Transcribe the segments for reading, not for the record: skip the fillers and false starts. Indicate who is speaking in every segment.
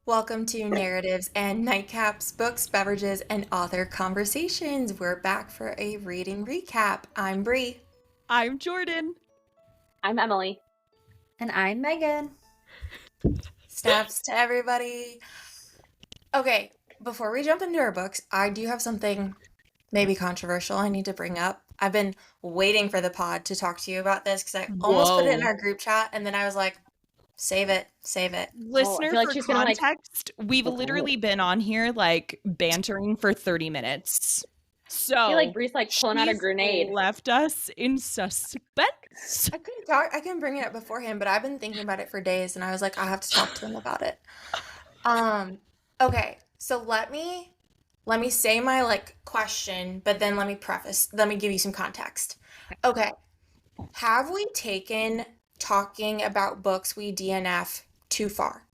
Speaker 1: Welcome to Narratives and Nightcaps, Books, Beverages, and Author Conversations. We're back for a reading recap. I'm Bree.
Speaker 2: I'm Jordan.
Speaker 3: I'm Emily.
Speaker 4: And I'm Megan.
Speaker 1: Snaps to everybody. Okay, before we jump into our books, I do have something maybe controversial I need to bring up. I've been waiting for the pod to talk to you about this because I almost put it in
Speaker 2: Whoa.
Speaker 1: our group chat and then I was like, save it.
Speaker 2: Listener,
Speaker 3: feel like
Speaker 2: for
Speaker 3: she's gonna,
Speaker 2: context, we've literally been on here bantering for 30 minutes. So
Speaker 3: I feel like Bree's pulling out a
Speaker 2: she's
Speaker 3: grenade.
Speaker 2: left us in suspense.
Speaker 1: I couldn't bring it up beforehand, but I've been thinking about it for days and I was like, I have to talk to him about it. Okay, so let me say my question, but then let me give you some context. Okay. Have we taken talking about books we DNF too far?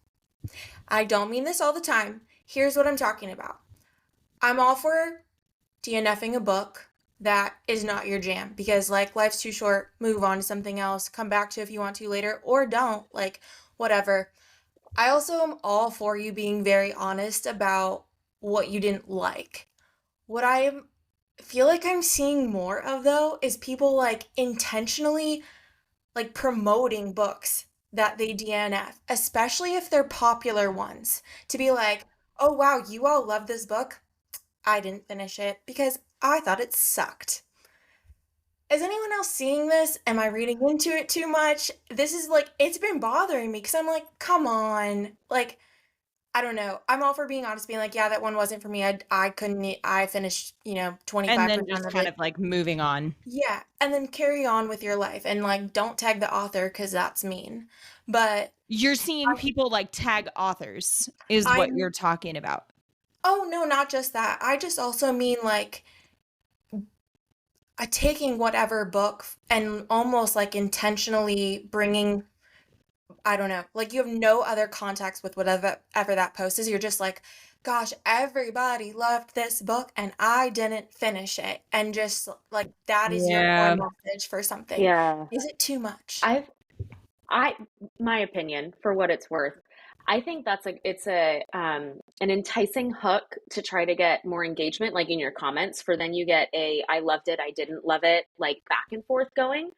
Speaker 1: I don't mean this all the time. Here's what I'm talking about. I'm all for DNFing a book that is not your jam because life's too short, move on to something else, come back to if you want to later or don't, whatever. I also am all for you being very honest about what you didn't like. What I feel like I'm seeing more of though is people intentionally promoting books that they DNF, especially if they're popular ones, to be like, "Oh wow, you all love this book. I didn't finish it because I thought it sucked." Is anyone else seeing this? Am I reading into it too much? This is it's been bothering me because I'm like, come on. I don't know. I'm all for being honest, being like, yeah, that one wasn't for me. I couldn't, I finished, 25%
Speaker 2: And then just
Speaker 1: of
Speaker 2: kind
Speaker 1: it.
Speaker 2: of moving on.
Speaker 1: Yeah. And then carry on with your life and don't tag the author because that's mean. But
Speaker 2: You're seeing people tag authors is what
Speaker 1: I'm,
Speaker 2: you're talking about.
Speaker 1: oh no, not just that. I just also mean taking whatever book and almost intentionally bringing, I don't know, you have no other context with whatever ever that post is. You're just like, gosh, everybody loved this book and I didn't finish it. And just that is your
Speaker 2: Yeah.
Speaker 1: core message for something.
Speaker 3: Yeah.
Speaker 1: Is it too much?
Speaker 3: My opinion, for what it's worth, I think it's an enticing hook to try to get more engagement, in your comments, for then you get I loved it, I didn't love it, back and forth going.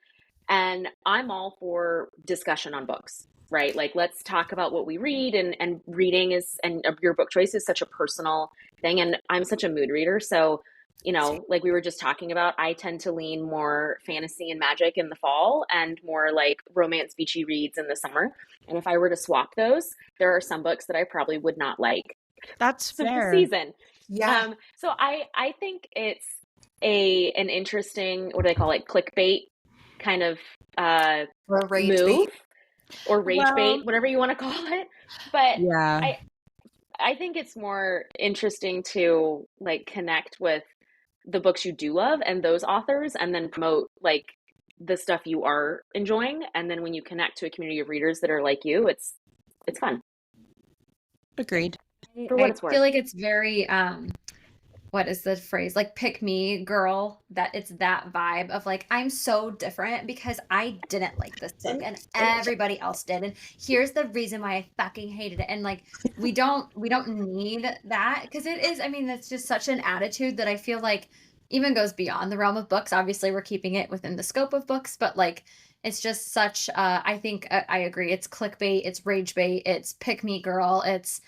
Speaker 3: And I'm all for discussion on books, right? Let's talk about what we read, and reading and your book choice is such a personal thing. And I'm such a mood reader. So, like we were just talking about, I tend to lean more fantasy and magic in the fall and more romance beachy reads in the summer. And if I were to swap those, there are some books that I probably would not like.
Speaker 2: That's fair.
Speaker 3: The season.
Speaker 1: Yeah.
Speaker 3: So I think it's an interesting, what do they call it? Clickbait kind of
Speaker 1: Or rage
Speaker 3: move
Speaker 1: bait.
Speaker 3: or rage bait, whatever you want to call it. But
Speaker 2: yeah,
Speaker 3: I think it's more interesting to connect with the books you do love and those authors, and then promote the stuff you are enjoying. And then when you connect to a community of readers that are like you, it's fun.
Speaker 2: agreed.
Speaker 3: For what
Speaker 4: I
Speaker 3: it's worth.
Speaker 4: feel like it's very what is the phrase? Pick me girl, that it's that vibe of I'm so different because I didn't like this book and everybody else did. And here's the reason why I fucking hated it. And we don't need that, because it is, I mean, it's just such an attitude that I feel even goes beyond the realm of books. Obviously we're keeping it within the scope of books, but it's just such I think I agree. It's clickbait, it's rage bait, it's pick me girl, it's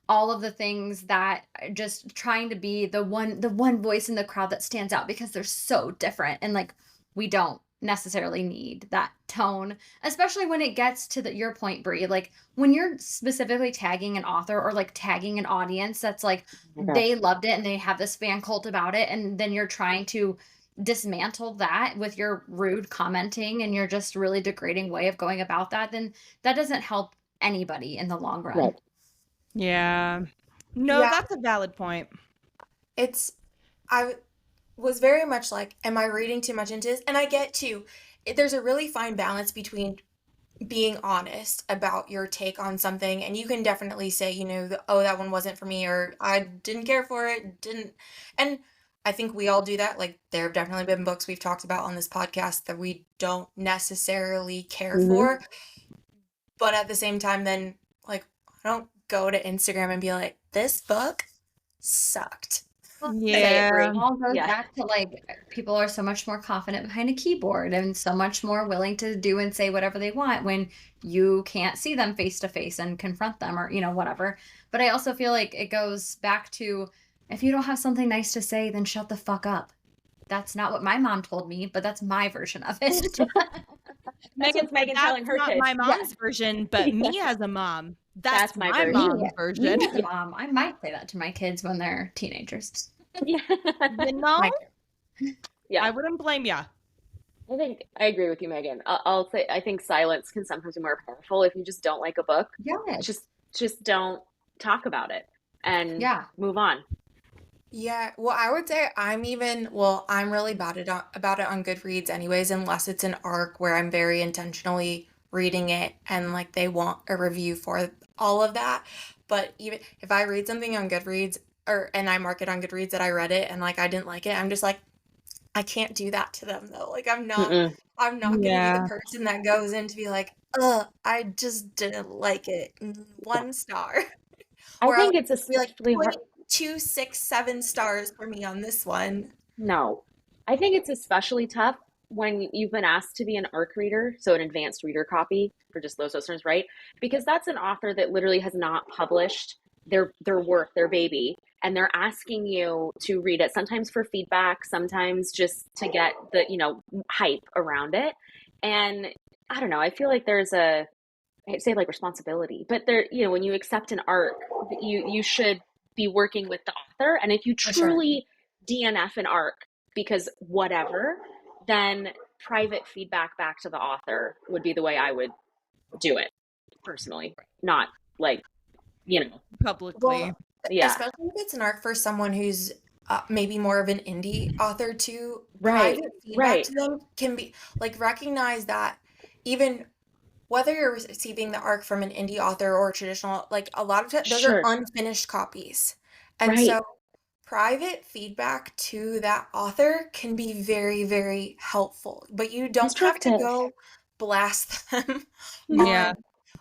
Speaker 4: all of the things that just trying to be the one voice in the crowd that stands out because they're so different. And we don't necessarily need that tone, especially when it gets to your point, Brie, when you're specifically tagging an author or tagging an audience that's they loved it and they have this fan cult about it, and then you're trying to dismantle that with your rude commenting and your just really degrading way of going about that, then that doesn't help anybody in the long run.
Speaker 3: Right.
Speaker 2: Yeah. No,
Speaker 1: Yeah.
Speaker 2: that's a valid point.
Speaker 1: I was very much like, am I reading too much into this? And I get too, there's a really fine balance between being honest about your take on something, and you can definitely say, oh, that one wasn't for me, or I didn't care for it, didn't. And I think we all do that. There have definitely been books we've talked about on this podcast that we don't necessarily care for. But at the same time, then, I don't go to Instagram and be like, this book sucked.
Speaker 4: Well,
Speaker 2: Yeah.
Speaker 4: it all goes
Speaker 3: Yeah.
Speaker 4: back to like people are so much more confident behind a keyboard and so much more willing to do and say whatever they want when you can't see them face to face and confront them or, whatever. But I also feel like it goes back to if you don't have something nice to say, then shut the fuck up. That's not what my mom told me, but that's my version of it.
Speaker 2: Megan,
Speaker 3: what's Megan
Speaker 2: that's
Speaker 3: telling her
Speaker 2: not
Speaker 3: kids.
Speaker 2: my mom's version, but me as a mom, that's
Speaker 3: my
Speaker 2: my
Speaker 3: version.
Speaker 2: mom's
Speaker 4: Me
Speaker 2: version.
Speaker 4: as a mom, I might say that to my kids when they're teenagers.
Speaker 3: Yeah.
Speaker 2: You know,
Speaker 3: Yeah.
Speaker 2: I wouldn't blame ya.
Speaker 3: I think I agree with you, Megan. I'll say I think silence can sometimes be more powerful if you just don't like a book.
Speaker 4: Yeah.
Speaker 3: Just don't talk about it and move on.
Speaker 1: Yeah, well, I would say I'm really bad about it on Goodreads anyways, unless it's an arc where I'm very intentionally reading it and like they want a review for all of that. But even if I read something on Goodreads and I mark it on Goodreads that I read it and like I didn't like it, I'm just like, I can't do that to them though. Like I'm not gonna be the person that goes in to be like, ugh, I just didn't like it. 1 star.
Speaker 3: I think
Speaker 1: I'll
Speaker 3: it's
Speaker 1: be like
Speaker 3: especially hard.
Speaker 1: 2, 6, 7 stars for me on this one.
Speaker 3: No, I think it's especially tough when you've been asked to be an ARC reader, so an advanced reader copy for just those listeners, right? Because that's an author that literally has not published their work, their baby, and they're asking you to read it, sometimes for feedback, sometimes just to get the, hype around it. And I don't know, I feel like there's I'd say like responsibility, but there, when you accept an ARC, you should be working with the author. And if you truly DNF an ARC because whatever, then private feedback back to the author would be the way I would do it personally, not like,
Speaker 2: Publicly.
Speaker 1: Well, especially if it's an arc for someone who's maybe more of an indie author too.
Speaker 3: Right,
Speaker 1: Private feedback to them can be like recognize that even whether you're receiving the arc from an indie author or traditional, like a lot of times those are unfinished copies. And so private feedback to that author can be very, very helpful, but you don't have to go blast them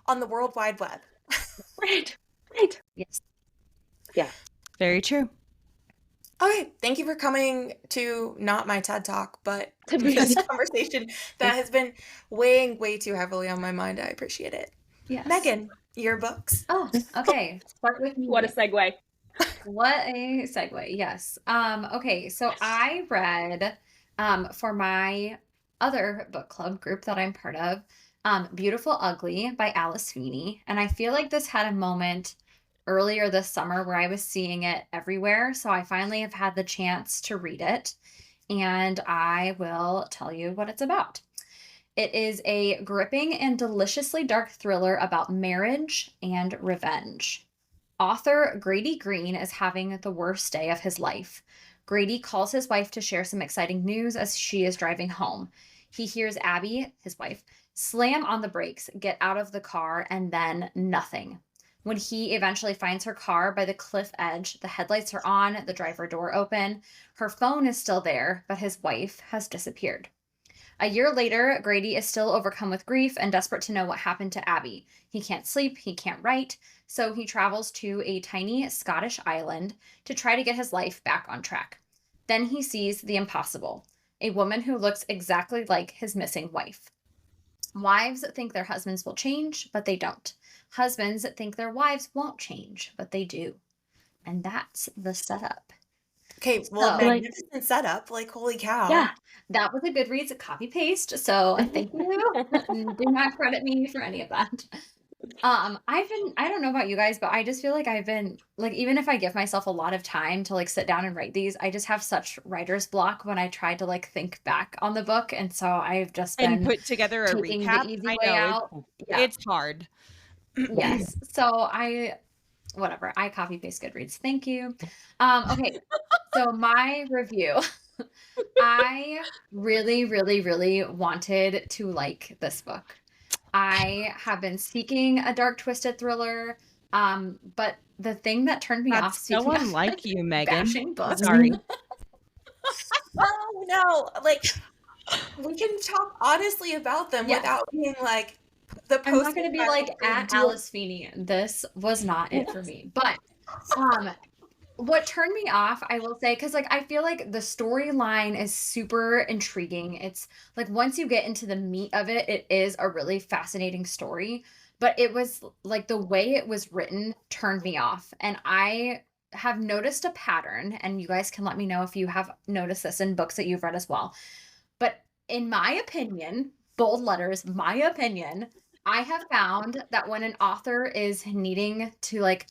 Speaker 1: on the World Wide Web.
Speaker 3: Right.
Speaker 4: Yes.
Speaker 3: Yeah.
Speaker 2: Very true.
Speaker 1: Okay, thank you for coming to not my TED Talk, but this conversation that has been weighing way too heavily on my mind. I appreciate it.
Speaker 4: Yes.
Speaker 1: Megan, your books.
Speaker 4: Oh, okay. Start with me.
Speaker 3: What a segue.
Speaker 4: What a segue. Yes. Okay, so I read for my other book club group that I'm part of, Beautiful Ugly by Alice Feeney. And I feel like this had a moment earlier this summer where I was seeing it everywhere. So I finally have had the chance to read it. And I will tell you what it's about. It is a gripping and deliciously dark thriller about marriage and revenge. Author Grady Green is having the worst day of his life. Grady calls his wife to share some exciting news as she is driving home. He hears Abby, his wife, slam on the brakes, get out of the car, and then nothing. When he eventually finds her car by the cliff edge, the headlights are on, the driver door open. Her phone is still there, but his wife has disappeared. A year later, Grady is still overcome with grief and desperate to know what happened to Abby. He can't sleep, he can't write, so he travels to a tiny Scottish island to try to get his life back on track. Then he sees the impossible, a woman who looks exactly like his missing wife. Wives think their husbands will change, but they don't. Husbands think their wives won't change, but they do. And that's the setup.
Speaker 1: Okay, well, magnificent setup. Like, holy cow.
Speaker 3: Yeah.
Speaker 4: That was a Goodreads copy paste, so thank you. Do not credit me for any of that. I don't know about you guys, but I just feel like I've been like, even if I give myself a lot of time to like sit down and write these, I just have such writer's block when I try to like think back on the book, and so I've just been
Speaker 2: and put together a
Speaker 4: taking
Speaker 2: recap.
Speaker 4: the easy way out.
Speaker 2: It's hard.
Speaker 4: Yes. So whatever. I copy paste Goodreads. Thank you. Okay. So my review. I really, really, really wanted to like this book. I have been seeking a dark, twisted thriller. But the thing that turned me off,
Speaker 2: so unlike you, Megan.
Speaker 4: Bashing books.
Speaker 2: Sorry.
Speaker 1: No, like we can talk honestly about them without being like the
Speaker 4: I'm not
Speaker 1: post
Speaker 4: gonna be
Speaker 1: violence
Speaker 4: like
Speaker 1: is
Speaker 4: at Alice Feeney. This was not it for me. But what turned me off, I will say, because like I feel like the storyline is super intriguing. It's like once you get into the meat of it, it is a really fascinating story. But it was like the way it was written turned me off. And I have noticed a pattern, and you guys can let me know if you have noticed this in books that you've read as well. But in my opinion, bold letters, my opinion, I have found that when an author is needing to like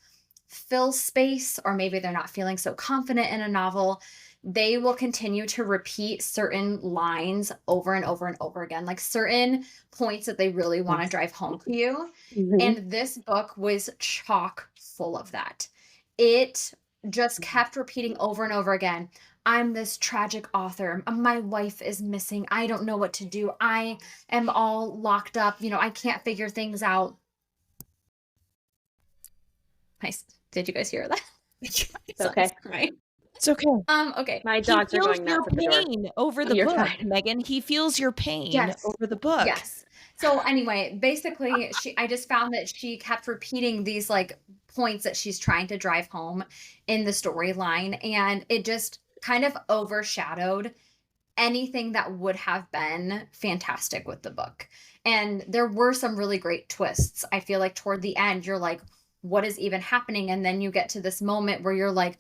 Speaker 4: fill space, or maybe they're not feeling so confident in a novel, they will continue to repeat certain lines over and over and over again, like certain points that they really want to drive home to you. And this book was chock full of that. It just kept repeating over and over again. I'm this tragic author. My wife is missing. I don't know what to do. I am all locked up. I can't figure things out. Nice. Did you guys hear that?
Speaker 3: It's okay.
Speaker 4: Right.
Speaker 2: It's okay.
Speaker 4: Okay.
Speaker 3: My
Speaker 2: He
Speaker 3: dogs are
Speaker 2: feels
Speaker 3: going
Speaker 2: your
Speaker 3: nuts at the door.
Speaker 2: pain over the
Speaker 3: You're
Speaker 2: book,
Speaker 3: fine.
Speaker 2: Megan. He feels your pain
Speaker 4: Yes.
Speaker 2: over the book.
Speaker 4: Yes. So anyway, basically, I just found that she kept repeating these like points that she's trying to drive home in the storyline, and it just kind of overshadowed anything that would have been fantastic with the book. And there were some really great twists. I feel like toward the end, you're like, what is even happening? And then you get to this moment where you're like,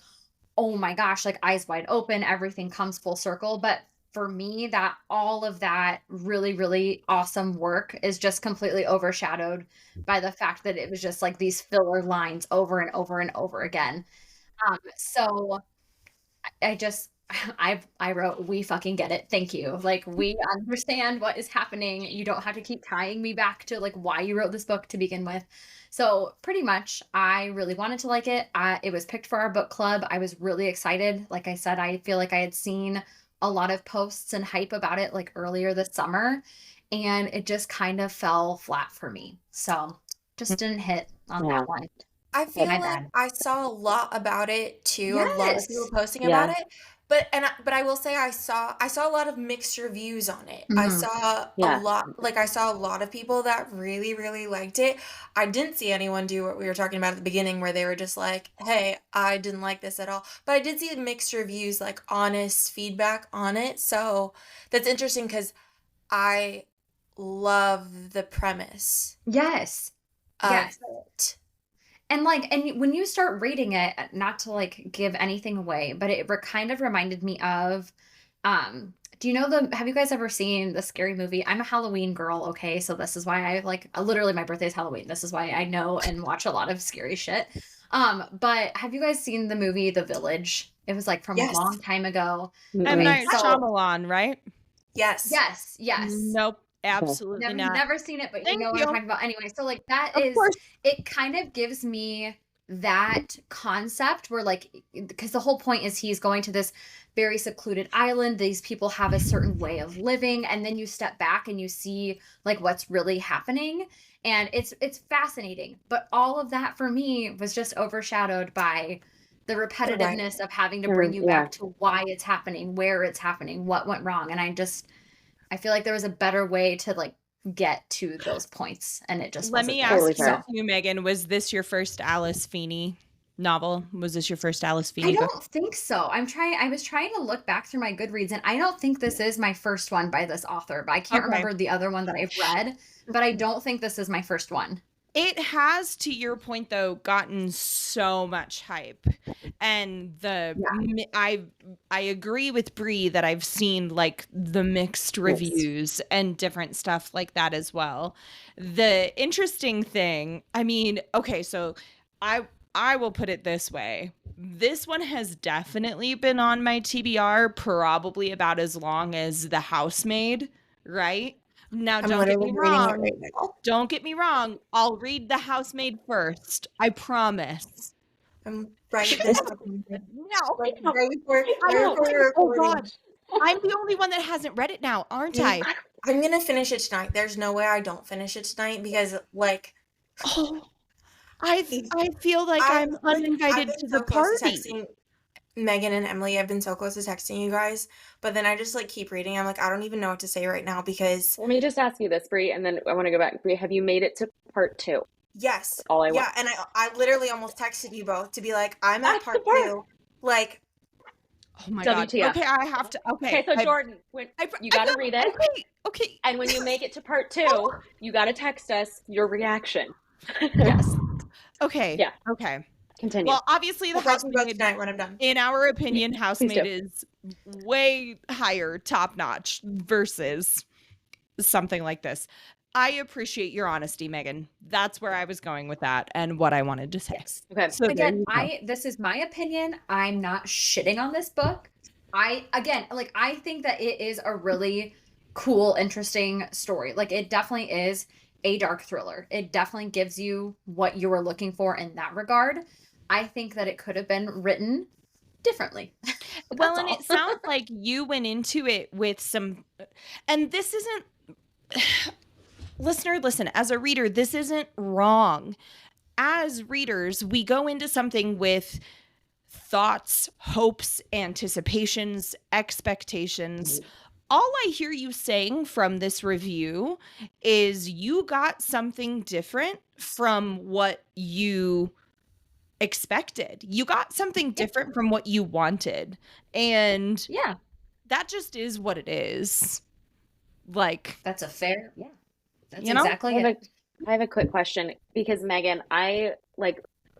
Speaker 4: oh my gosh, like eyes wide open, everything comes full circle. But for me, that all of that really, really awesome work is just completely overshadowed by the fact that it was just like these filler lines over and over and over again. So I just I wrote, we fucking get it. Thank you. Like, we understand what is happening. You don't have to keep tying me back to like why you wrote this book to begin with. So pretty much I really wanted to like it. It was picked for our book club. I was really excited. Like I said, I feel like I had seen a lot of posts and hype about it like earlier this summer, and it just kind of fell flat for me. So just didn't hit on
Speaker 3: Yeah.
Speaker 4: that one.
Speaker 1: I feel
Speaker 4: My
Speaker 1: like
Speaker 4: bad.
Speaker 1: I saw a lot about it too. A lot of people
Speaker 4: Yes.
Speaker 1: posting
Speaker 3: Yeah.
Speaker 1: about it. But I will say I saw a lot of mixed reviews on it. I
Speaker 4: Mhm.
Speaker 1: saw a
Speaker 3: Yeah.
Speaker 1: lot, like I saw a lot of people that really, really liked it. I didn't see anyone do what we were talking about at the beginning where they were just like, "Hey, I didn't like this at all." But I did see mixed reviews, like honest feedback on it. So that's interesting because I love the premise
Speaker 4: Yes.
Speaker 1: of
Speaker 4: Yes.
Speaker 1: it.
Speaker 4: And when you start reading it, not to like give anything away, but it kind of reminded me of, do you know have you guys ever seen the scary movie? I'm a Halloween girl, okay? So this is why I like, literally my birthday is Halloween. This is why I know and watch a lot of scary shit. But have you guys seen the movie The Village? It was like from a
Speaker 1: Yes.
Speaker 4: long time ago.
Speaker 2: M.
Speaker 4: Okay,
Speaker 2: Night
Speaker 4: so
Speaker 2: Shyamalan, right?
Speaker 1: Yes.
Speaker 4: yes.
Speaker 2: Nope, absolutely not.
Speaker 4: Never seen it, but you
Speaker 2: Thank
Speaker 4: know what
Speaker 2: you.
Speaker 4: I'm talking about anyway. So like that
Speaker 2: Of
Speaker 4: is,
Speaker 2: course.
Speaker 4: it kind of gives me that concept where like, because the whole point is he's going to this very secluded island. These people have a certain way of living, and then you step back and you see like what's really happening, and it's fascinating. But all of that for me was just overshadowed by the repetitiveness of having to bring you
Speaker 3: Yeah.
Speaker 4: back to why it's happening, where it's happening, what went wrong. And I feel like there was a better way to like get to those points, and it just
Speaker 2: Let
Speaker 4: wasn't
Speaker 2: me
Speaker 4: there.
Speaker 3: Totally
Speaker 2: ask
Speaker 3: fair.
Speaker 2: you, Megan, was this your first Alice Feeney novel? Was this your first Alice
Speaker 4: I
Speaker 2: Feeney book?
Speaker 4: don't think so. I was trying to look back through my Goodreads, and I don't think this is my first one by this author, but I can't
Speaker 2: Okay.
Speaker 4: remember the other one that I've read, but I don't think this is my first one.
Speaker 2: It has, to your point though, gotten so much hype, and I agree with Bree that I've seen like the mixed reviews and different stuff like that as well. The interesting thing, I mean, okay, so I will put it this way. This one has definitely been on my TBR probably about as long as The Housemaid, right? Now,
Speaker 1: I'm
Speaker 2: don't get me
Speaker 1: literally reading it
Speaker 2: wrong.
Speaker 1: right now.
Speaker 2: Don't get me wrong. I'll read The Housemaid first. I promise.
Speaker 1: I'm right this fucking
Speaker 2: No.
Speaker 1: right before
Speaker 2: Oh
Speaker 1: recording.
Speaker 2: God. I'm the only one that hasn't read it now, aren't I?
Speaker 1: I'm gonna finish it tonight. There's no way I don't finish it tonight because like
Speaker 2: Oh, I feel like I'm uninvited
Speaker 1: I've
Speaker 2: to
Speaker 1: been
Speaker 2: the
Speaker 1: so close to
Speaker 2: party.
Speaker 1: texting Megan and Emily have been so close to texting you guys, but then I just like keep reading. I'm like, I don't even know what to say right now because
Speaker 3: Let me just ask you this, Bree, and then I want to go back. Bree, have you made it to part 2?
Speaker 1: yes,
Speaker 3: That's all I want.
Speaker 1: yeah, and I literally almost texted you both to be like, I'm at
Speaker 3: That's the
Speaker 1: part
Speaker 3: part.
Speaker 1: 2. Like,
Speaker 2: Oh my
Speaker 3: WTF.
Speaker 2: God. Okay, I have to. Okay.
Speaker 3: Okay, so Jordan, you got to read it.
Speaker 2: Okay.
Speaker 3: And when you make it to part 2, you got to text us your reaction.
Speaker 4: Yes.
Speaker 2: Okay.
Speaker 3: Yeah.
Speaker 2: Okay.
Speaker 3: Continue.
Speaker 2: Well, obviously, the
Speaker 1: I'll talk to you both
Speaker 2: housemaid,
Speaker 1: tonight when I'm done.
Speaker 2: in our opinion,
Speaker 3: Please
Speaker 2: housemaid
Speaker 3: do.
Speaker 2: is way higher, top notch versus something like this. I appreciate your honesty, Megan. That's where I was going with that and what I wanted to say.
Speaker 4: Yes.
Speaker 3: Okay.
Speaker 2: So there
Speaker 4: Again,
Speaker 2: you go.
Speaker 4: this is my opinion. I'm not shitting on this book. I think that it is a really cool, interesting story. Like, it definitely is a dark thriller. It definitely gives you what you were looking for in that regard. I think that it could have been written differently.
Speaker 2: Well,
Speaker 4: That's
Speaker 2: and
Speaker 4: all.
Speaker 2: it sounds like you went into it with some, and this isn't, listener, listen, as a reader, this isn't wrong. As readers, we go into something with thoughts, hopes, anticipations, expectations. All I hear you saying from this review is you got something different from what you expected. You got something different from what you wanted. And
Speaker 4: Yeah,
Speaker 2: that just is what it is. Like,
Speaker 4: that's a fair. Yeah, that's
Speaker 2: you know?
Speaker 4: exactly it.
Speaker 3: I have a quick question because Megan, I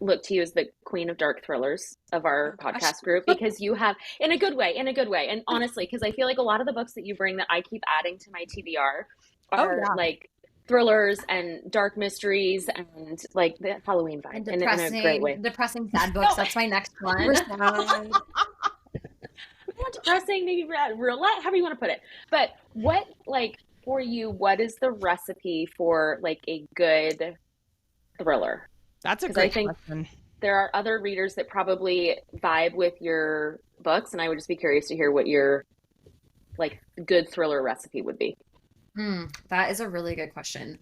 Speaker 3: look to you as the queen of dark thrillers of our
Speaker 4: Oh, gosh.
Speaker 3: podcast group because you have in a good way, and honestly, because I feel like a lot of the books that you bring that I keep adding to my TBR are
Speaker 2: yeah.
Speaker 3: like thrillers and dark mysteries and like the Halloween vibe
Speaker 4: And
Speaker 3: in a great way.
Speaker 4: depressing sad books. That's my next one.
Speaker 3: Not depressing, maybe roulette, however you want to put it. But what, like, for you, what is the recipe for like a good thriller?
Speaker 2: That's a
Speaker 3: 'Cause
Speaker 2: great
Speaker 3: I think
Speaker 2: question.
Speaker 3: there are other readers that probably vibe with your books, and I would just be curious to hear what your like good thriller recipe would be.
Speaker 4: That is a really good question.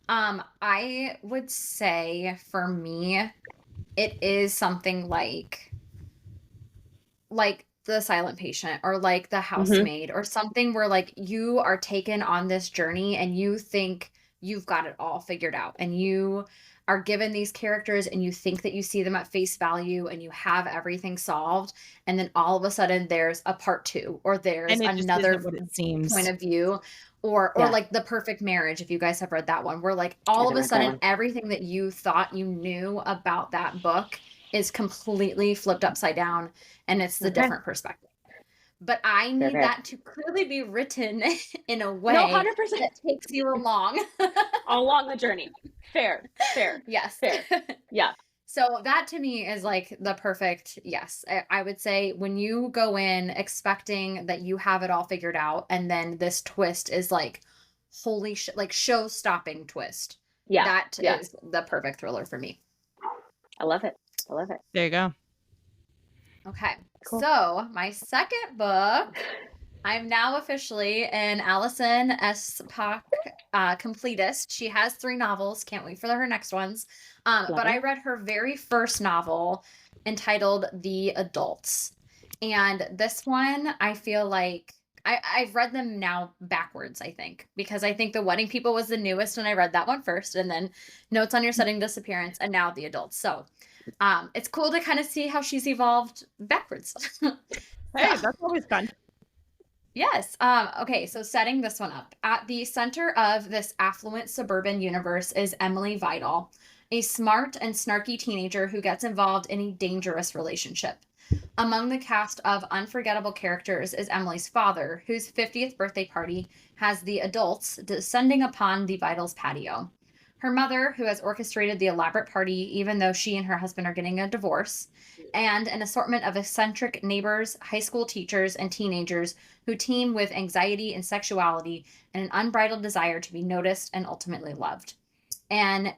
Speaker 4: I would say for me, it is something like The Silent Patient or like The Housemaid or something where like you are taken on this journey and you think you've got it all figured out and you are given these characters and you think that you see them at face value and you have everything solved, and then all of a sudden there's a part 2 or there's
Speaker 2: And it just
Speaker 4: another
Speaker 2: isn't what it seems.
Speaker 4: point of view, or
Speaker 3: Yeah.
Speaker 4: like The Perfect Marriage, if you guys have read that one, where like all of a
Speaker 3: read that
Speaker 4: sudden
Speaker 3: one.
Speaker 4: everything that you thought you knew about that book is completely flipped upside down and it's the
Speaker 3: Okay.
Speaker 4: different perspective. But I need
Speaker 3: fair.
Speaker 4: that to clearly be written in a way
Speaker 3: No, 100%
Speaker 4: that takes you along.
Speaker 3: along the journey. Fair.
Speaker 4: Yes.
Speaker 3: Fair. Yeah.
Speaker 4: So that to me is like the perfect, yes. I would say when you go in expecting that you have it all figured out, and then this twist is like, holy shit, like show-stopping twist.
Speaker 3: Yeah.
Speaker 4: That
Speaker 3: Yeah.
Speaker 4: is the perfect thriller for me.
Speaker 3: I love it.
Speaker 2: There you go.
Speaker 4: Okay.
Speaker 3: Cool.
Speaker 4: So my second book, I'm now officially an Allison S. Pock completist. She has 3 novels. Can't wait for her next ones. But I read her very first novel entitled The Adults. And this one, I feel like I've read them now backwards, I think, because I think The Wedding People was the newest when I read that one first, and then Notes on Your Sudden Disappearance, and now The Adults. So it's cool to kind of see how she's evolved backwards.
Speaker 2: Hey, that's always fun.
Speaker 4: Yes. Okay, so setting this one up. At the center of this affluent suburban universe is Emily Vidal, a smart and snarky teenager who gets involved in a dangerous relationship. Among the cast of unforgettable characters is Emily's father, whose 50th birthday party has the adults descending upon the Vidal's patio. Her mother, who has orchestrated the elaborate party even though she and her husband are getting a divorce, and an assortment of eccentric neighbors, high school teachers, and teenagers who teem with anxiety and sexuality and an unbridled desire to be noticed and ultimately loved. And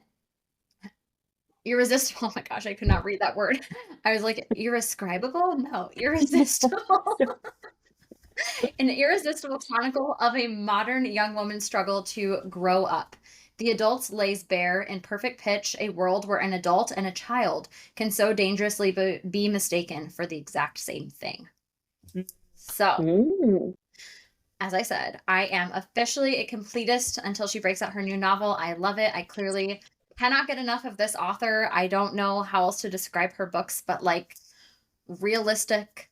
Speaker 4: irresistible, oh my gosh, I could not read that word. I was like, irrescribable? No, irresistible. An irresistible chronicle of a modern young woman's struggle to grow up, The adult lays bare in perfect pitch a world where an adult and a child can so dangerously be mistaken for the exact same thing. So, as I said, I am officially a completist until she breaks out her new novel. I love it. I clearly cannot get enough of this author. I don't know how else to describe her books, but like realistic,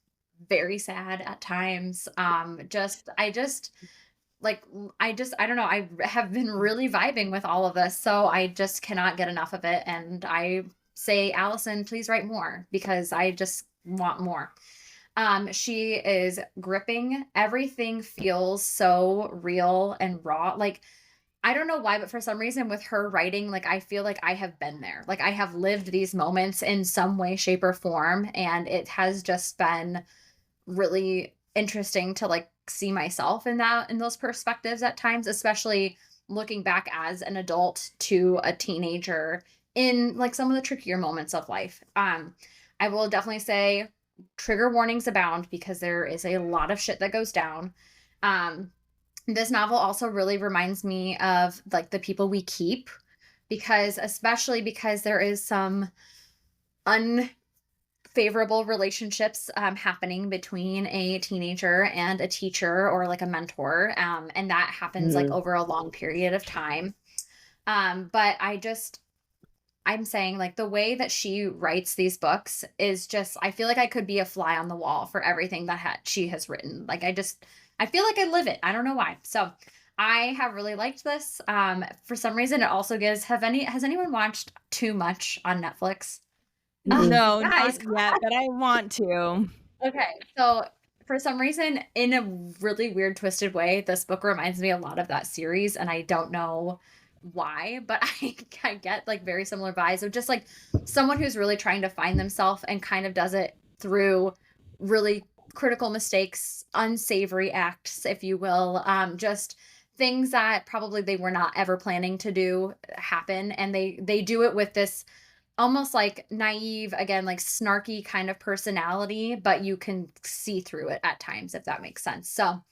Speaker 4: very sad at times. I don't know. I have been really vibing with all of this, so I just cannot get enough of it. And I say, Allison, please write more because I just want more. She is gripping. Everything feels so real and raw. Like, I don't know why, but for some reason with her writing, like I feel like I have been there. Like I have lived these moments in some way, shape, or form. And it has just been really interesting to like see myself in those perspectives at times, especially looking back as an adult to a teenager in like some of the trickier moments of life. I will definitely say trigger warnings abound because there is a lot of shit that goes down. This novel also really reminds me of like the people we keep, because especially because there is some unfavorable relationships happening between a teenager and a teacher or like a mentor, and that happens like over a long period of time. But I'm saying like the way that she writes these books is just, I feel like I could be a fly on the wall for everything that she has written. Like I feel like I live it. I don't know why. So I have really liked this. For some reason, it also has anyone watched Too Much on Netflix?
Speaker 2: No,
Speaker 4: Guys,
Speaker 2: not yet, but I want to.
Speaker 4: okay. So for some reason, in a really weird, twisted way, this book reminds me a lot of that series, and I don't know why, but I get like very similar vibes of just like someone who's really trying to find themselves and kind of does it through really critical mistakes, unsavory acts, if you will, just things that probably they were not ever planning to do happen, and they do it with this almost like naive, again, like snarky kind of personality, but you can see through it at times, if that makes sense. So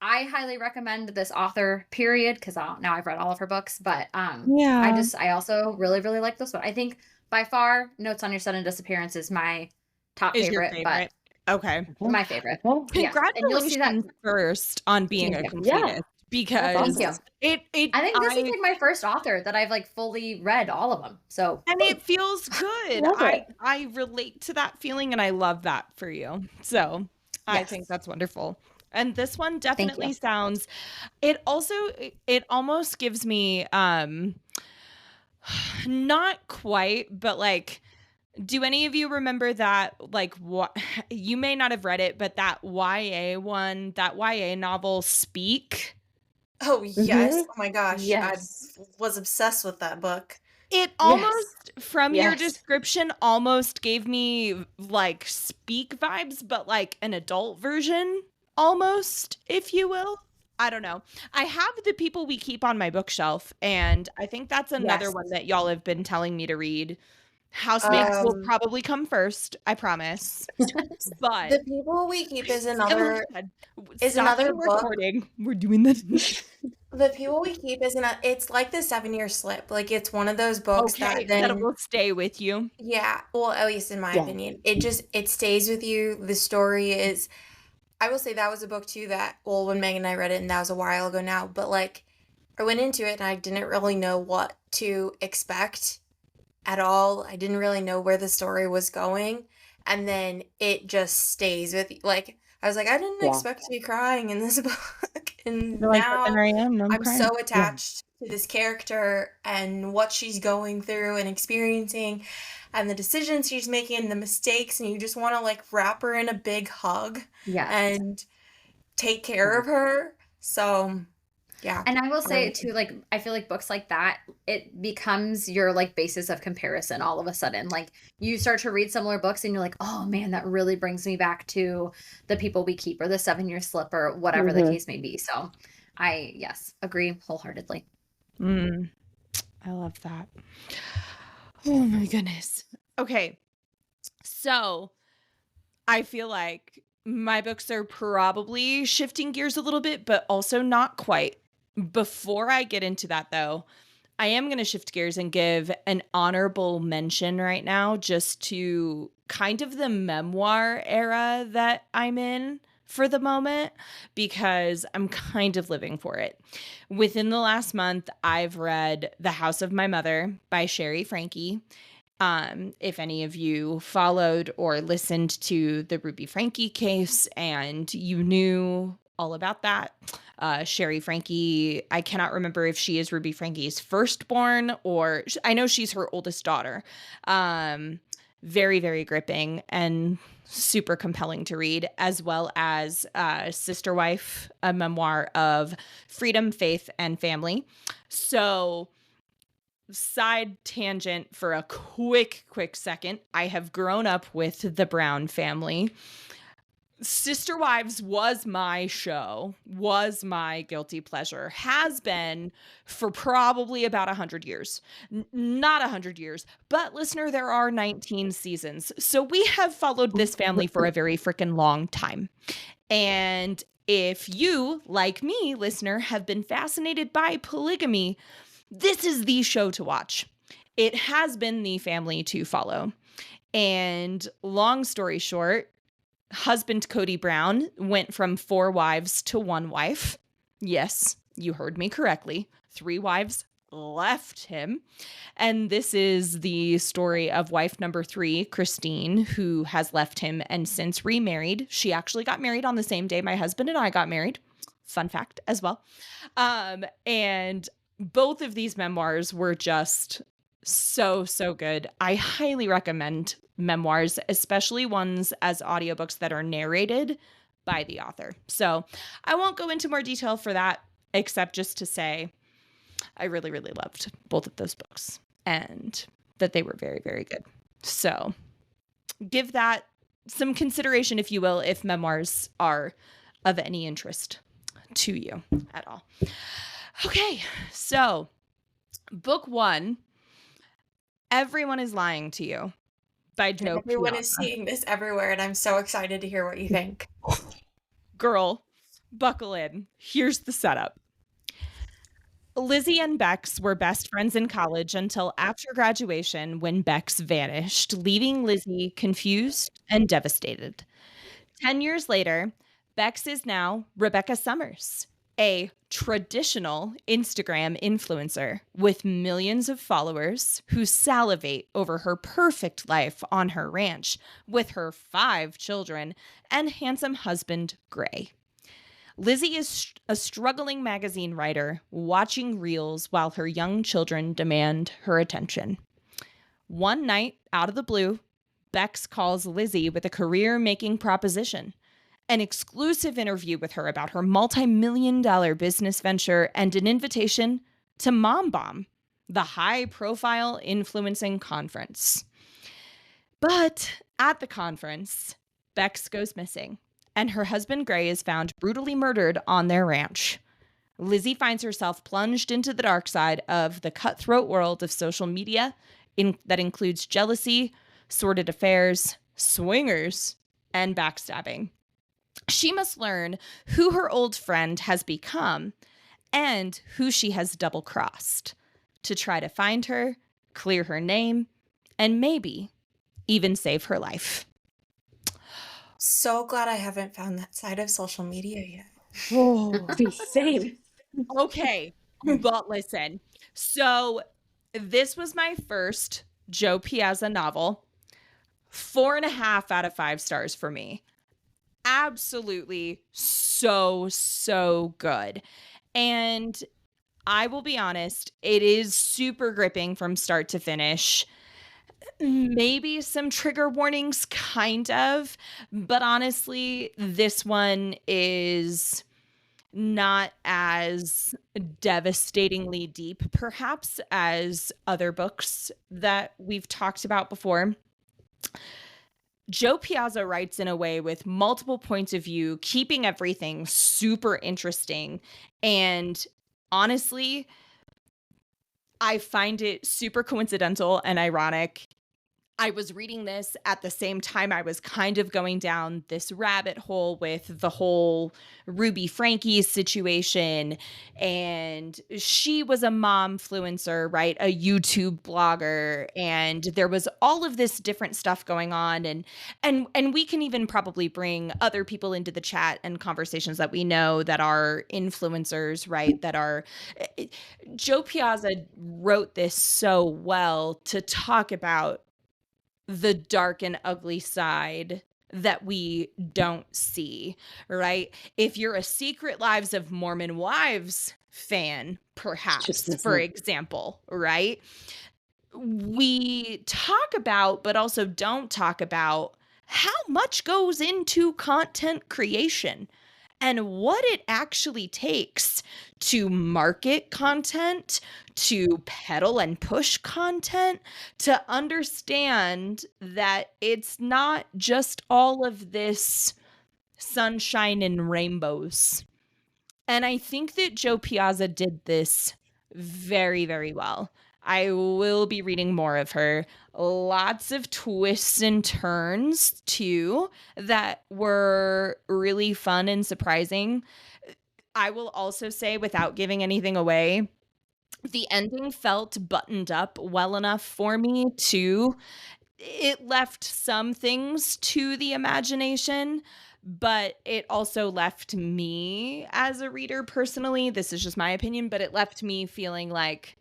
Speaker 4: I highly recommend this author, period, because now I've read all of her books, but
Speaker 2: Yeah.
Speaker 4: I also really, really like this one. I think by far Notes on Your Sudden Disappearance is my top
Speaker 2: Is your
Speaker 4: favorite, but
Speaker 2: okay.
Speaker 4: my favorite. Yes. And you'll see that.
Speaker 2: Congratulations first on being a
Speaker 4: Thank you.
Speaker 2: completist because
Speaker 4: Thank you.
Speaker 2: it
Speaker 4: I think this is like my first author that I've like fully read all of them. So
Speaker 2: and it feels good.
Speaker 3: Love it.
Speaker 2: I relate to that feeling and I love that for you. So I think that's wonderful. And this one definitely sounds, it almost gives me not quite, but like, do any of you remember that, like, what you may not have read it, but that YA novel Speak?
Speaker 1: Oh, yes. Oh my gosh.
Speaker 3: Yes.
Speaker 1: I was obsessed with that book.
Speaker 2: It almost, from your description, almost gave me like Speak vibes, but like an adult version, almost, if you will. I don't know. I have The People We Keep on my bookshelf, and I think that's another one that y'all have been telling me to read. Housemates will probably come first, I promise. But
Speaker 1: The People We Keep is another book.
Speaker 2: recording. We're doing this.
Speaker 1: The People We Keep it's like the 7-Year Slip. Like it's one of those books that then
Speaker 2: will stay with you.
Speaker 1: Yeah, well, at least in my opinion. It stays with you. The story is, I will say that was a book too that, well, when Megan and I read it, and that was a while ago now, but like I went into it and I didn't really know what to expect at all. I didn't really know where the story was going. And then it just stays with you. Like, I was like, I didn't expect to be crying in this book. And now
Speaker 2: there I am.
Speaker 1: I'm so attached to this character and what she's going through and experiencing and the decisions she's making and the mistakes. And you just want to like wrap her in a big hug and take care of her. So yeah.
Speaker 4: And I will say too, like, I feel like books like that, it becomes your like basis of comparison all of a sudden. Like you start to read similar books and you're like, oh man, that really brings me back to The People We Keep or The 7-Year Slip or whatever the case may be. So I, agree wholeheartedly.
Speaker 2: I love that. Oh my goodness. Okay. So I feel like my books are probably shifting gears a little bit, but also not quite. Before I get into that though, I am going to shift gears and give an honorable mention right now just to kind of the memoir era that I'm in for the moment, because I'm kind of living for it. Within the last month, I've read The House of My Mother by Sherry Frankie. If any of you followed or listened to the Ruby Frankie case and you knew all about that, Sherry Frankie, I cannot remember if she is Ruby Frankie's firstborn, or I know she's her oldest daughter. Very, very gripping and super compelling to read, as well as Sister Wife, a memoir of freedom, faith, and family. So, side tangent for a quick second. I have grown up with the Brown family. Sister Wives was my show, was my guilty pleasure, has been for probably about 100 years. Not 100 years, but listener, there are 19 seasons. So we have followed this family for a very freaking long time. And if you, like me, listener, have been fascinated by polygamy, this is the show to watch. It has been the family to follow. And long story short, husband Cody Brown went from 4 wives to 1 wife. Yes, you heard me correctly. 3 wives left him. And this is the story of wife number 3, Christine, who has left him and since remarried. She actually got married on the same day my husband and I got married. Fun fact as well. And both of these memoirs were just so good. I highly recommend memoirs, especially ones as audiobooks that are narrated by the author. So I won't go into more detail for that, except just to say I really loved both of those books and that they were very, very good. So give that some consideration, if you will, if memoirs are of any interest to you at all. Okay, so book 1, Everyone is Lying to You by Joe
Speaker 1: Everyone
Speaker 2: Piazza.
Speaker 1: is seeing this everywhere, and I'm so excited to hear what you think.
Speaker 2: Girl, buckle in. Here's the setup. Lizzie and Bex were best friends in college until after graduation, when Bex vanished, leaving Lizzie confused and devastated. 10 years later, Bex is now Rebecca Summers, a traditional Instagram influencer with millions of followers who salivate over her perfect life on her ranch with her 5 children and handsome husband, Gray. Lizzie is a struggling magazine writer watching reels while her young children demand her attention. One night, out of the blue, Bex calls Lizzie with a career-making proposition, an exclusive interview with her about her multi-million-dollar business venture, and an invitation to Mom Bomb, the high-profile influencing conference. But at the conference, Bex goes missing, and her husband Gray is found brutally murdered on their ranch. Lizzie finds herself plunged into the dark side of the cutthroat world of social media that includes jealousy, sordid affairs, swingers, and backstabbing. She must learn who her old friend has become and who she has double-crossed to try to find her, clear her name, and maybe even save her life.
Speaker 1: So glad I haven't found that side of social media yet.
Speaker 2: Oh,
Speaker 3: Same.
Speaker 2: okay. But listen, so this was my first Joe Piazza novel. 4.5 out of 5 stars for me. Absolutely so good. And I will be honest, it is super gripping from start to finish. Maybe some trigger warnings, kind of. But honestly, this one is not as devastatingly deep, perhaps, as other books that we've talked about before. Joe Piazza writes in a way with multiple points of view, keeping everything super interesting. And honestly, I find it super coincidental and ironic I was reading this at the same time I was kind of going down this rabbit hole with the whole Ruby Frankie situation. And she was a momfluencer, right? A YouTube blogger. And there was all of this different stuff going on. And we can even probably bring other people into the chat and conversations that we know that are influencers, right? That are Joe Piazza wrote this so well to talk about the dark and ugly side that we don't see, right? If you're a Secret Lives of Mormon Wives fan, perhaps, for example, right? We talk about, but also don't talk about how much goes into content creation and what it actually takes to market content, to peddle and push content, to understand that it's not just all of this sunshine and rainbows. And I think that Joe Piazza did this very, very well. I will be reading more of her. Lots of twists and turns, too, that were really fun and surprising. I will also say, without giving anything away, the ending felt buttoned up well enough for me, too. It left some things to the imagination, but it also left me as a reader personally, this is just my opinion, but it left me feeling like,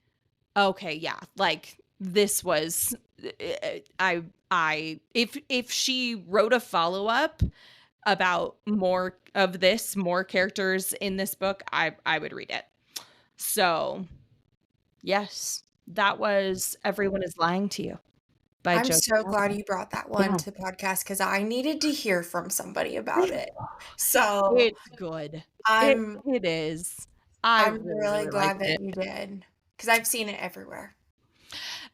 Speaker 2: okay, yeah, like this was I if she wrote a follow-up about more of this, more characters in this book, I would read it. So, yes, that was Everyone is Lying to You by
Speaker 1: I'm
Speaker 2: Joe
Speaker 1: so
Speaker 2: Piazza.
Speaker 1: glad you brought that one to the podcast because I needed to hear from somebody about it. So
Speaker 2: It's good.
Speaker 1: I'm
Speaker 2: It is. I
Speaker 1: I'm
Speaker 2: really,
Speaker 1: really
Speaker 2: really liked
Speaker 1: glad that
Speaker 2: it.
Speaker 1: you did because I've seen it everywhere.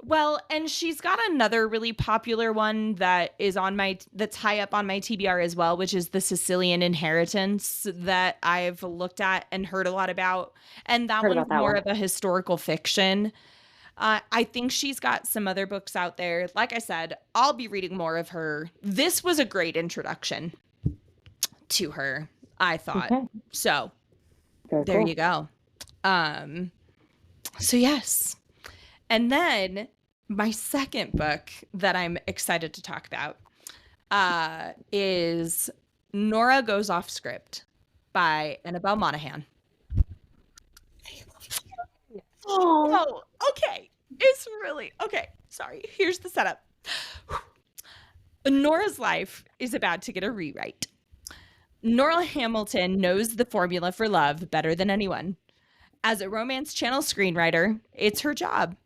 Speaker 2: Well, and she's got another really popular one that is on that's high up on my TBR as well, which is The Sicilian Inheritance, that I've looked at and heard a lot about. And that
Speaker 3: Heard
Speaker 2: one's
Speaker 3: about that
Speaker 2: more
Speaker 3: one.
Speaker 2: of a historical fiction. I think she's got some other books out there. Like I said, I'll be reading more of her. This was a great introduction to her, I thought.
Speaker 3: Okay.
Speaker 2: So
Speaker 3: Very
Speaker 2: there
Speaker 3: cool.
Speaker 2: you go. So yes. And then my second book that I'm excited to talk about is Nora Goes Off Script by Annabelle Monaghan. Oh, okay. It's really okay. Sorry. Here's the setup. Nora's life is about to get a rewrite. Nora Hamilton knows the formula for love better than anyone. As a Romance Channel screenwriter, it's her job.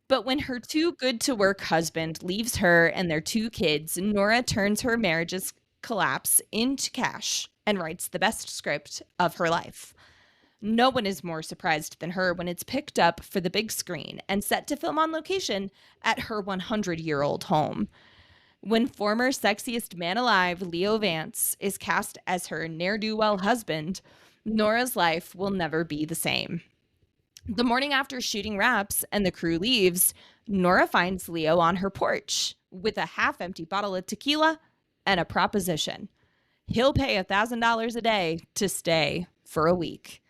Speaker 2: But when her too good to work husband leaves her and their 2 kids, Nora turns her marriage's collapse into cash and writes the best script of her life. No one is more surprised than her when it's picked up for the big screen and set to film on location at her 100-year-old home. When former sexiest man alive, Leo Vance, is cast as her ne'er-do-well husband, Nora's life will never be the same. The morning after shooting wraps and the crew leaves, Nora finds Leo on her porch with a half-empty bottle of tequila and a proposition. He'll pay $1,000 a day to stay for a week.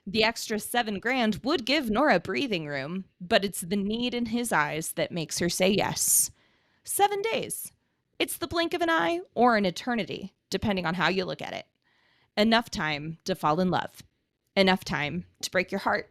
Speaker 2: The extra $7,000 would give Nora breathing room, but it's the need in his eyes that makes her say yes. 7 days. It's the blink of an eye or an eternity, depending on how you look at it. Enough time to fall in love. Enough time to break your heart.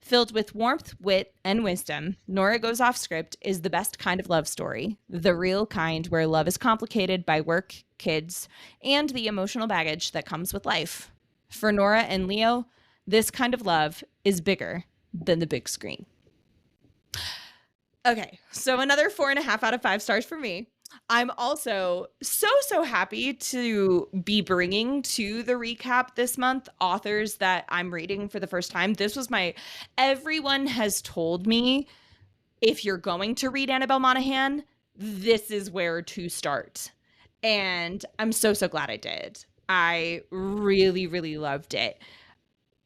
Speaker 2: Filled with warmth, wit, and wisdom, Nora Goes Off Script is the best kind of love story, the real kind where love is complicated by work, kids, and the emotional baggage that comes with life. For Nora and Leo, this kind of love is bigger than the big screen. Okay, so another 4.5 out of 5 stars for me. I'm also so happy to be bringing to the recap this month authors that I'm reading for the first time. This was everyone has told me, if you're going to read Annabelle Monaghan, this is where to start. And I'm so glad I did. I really loved it.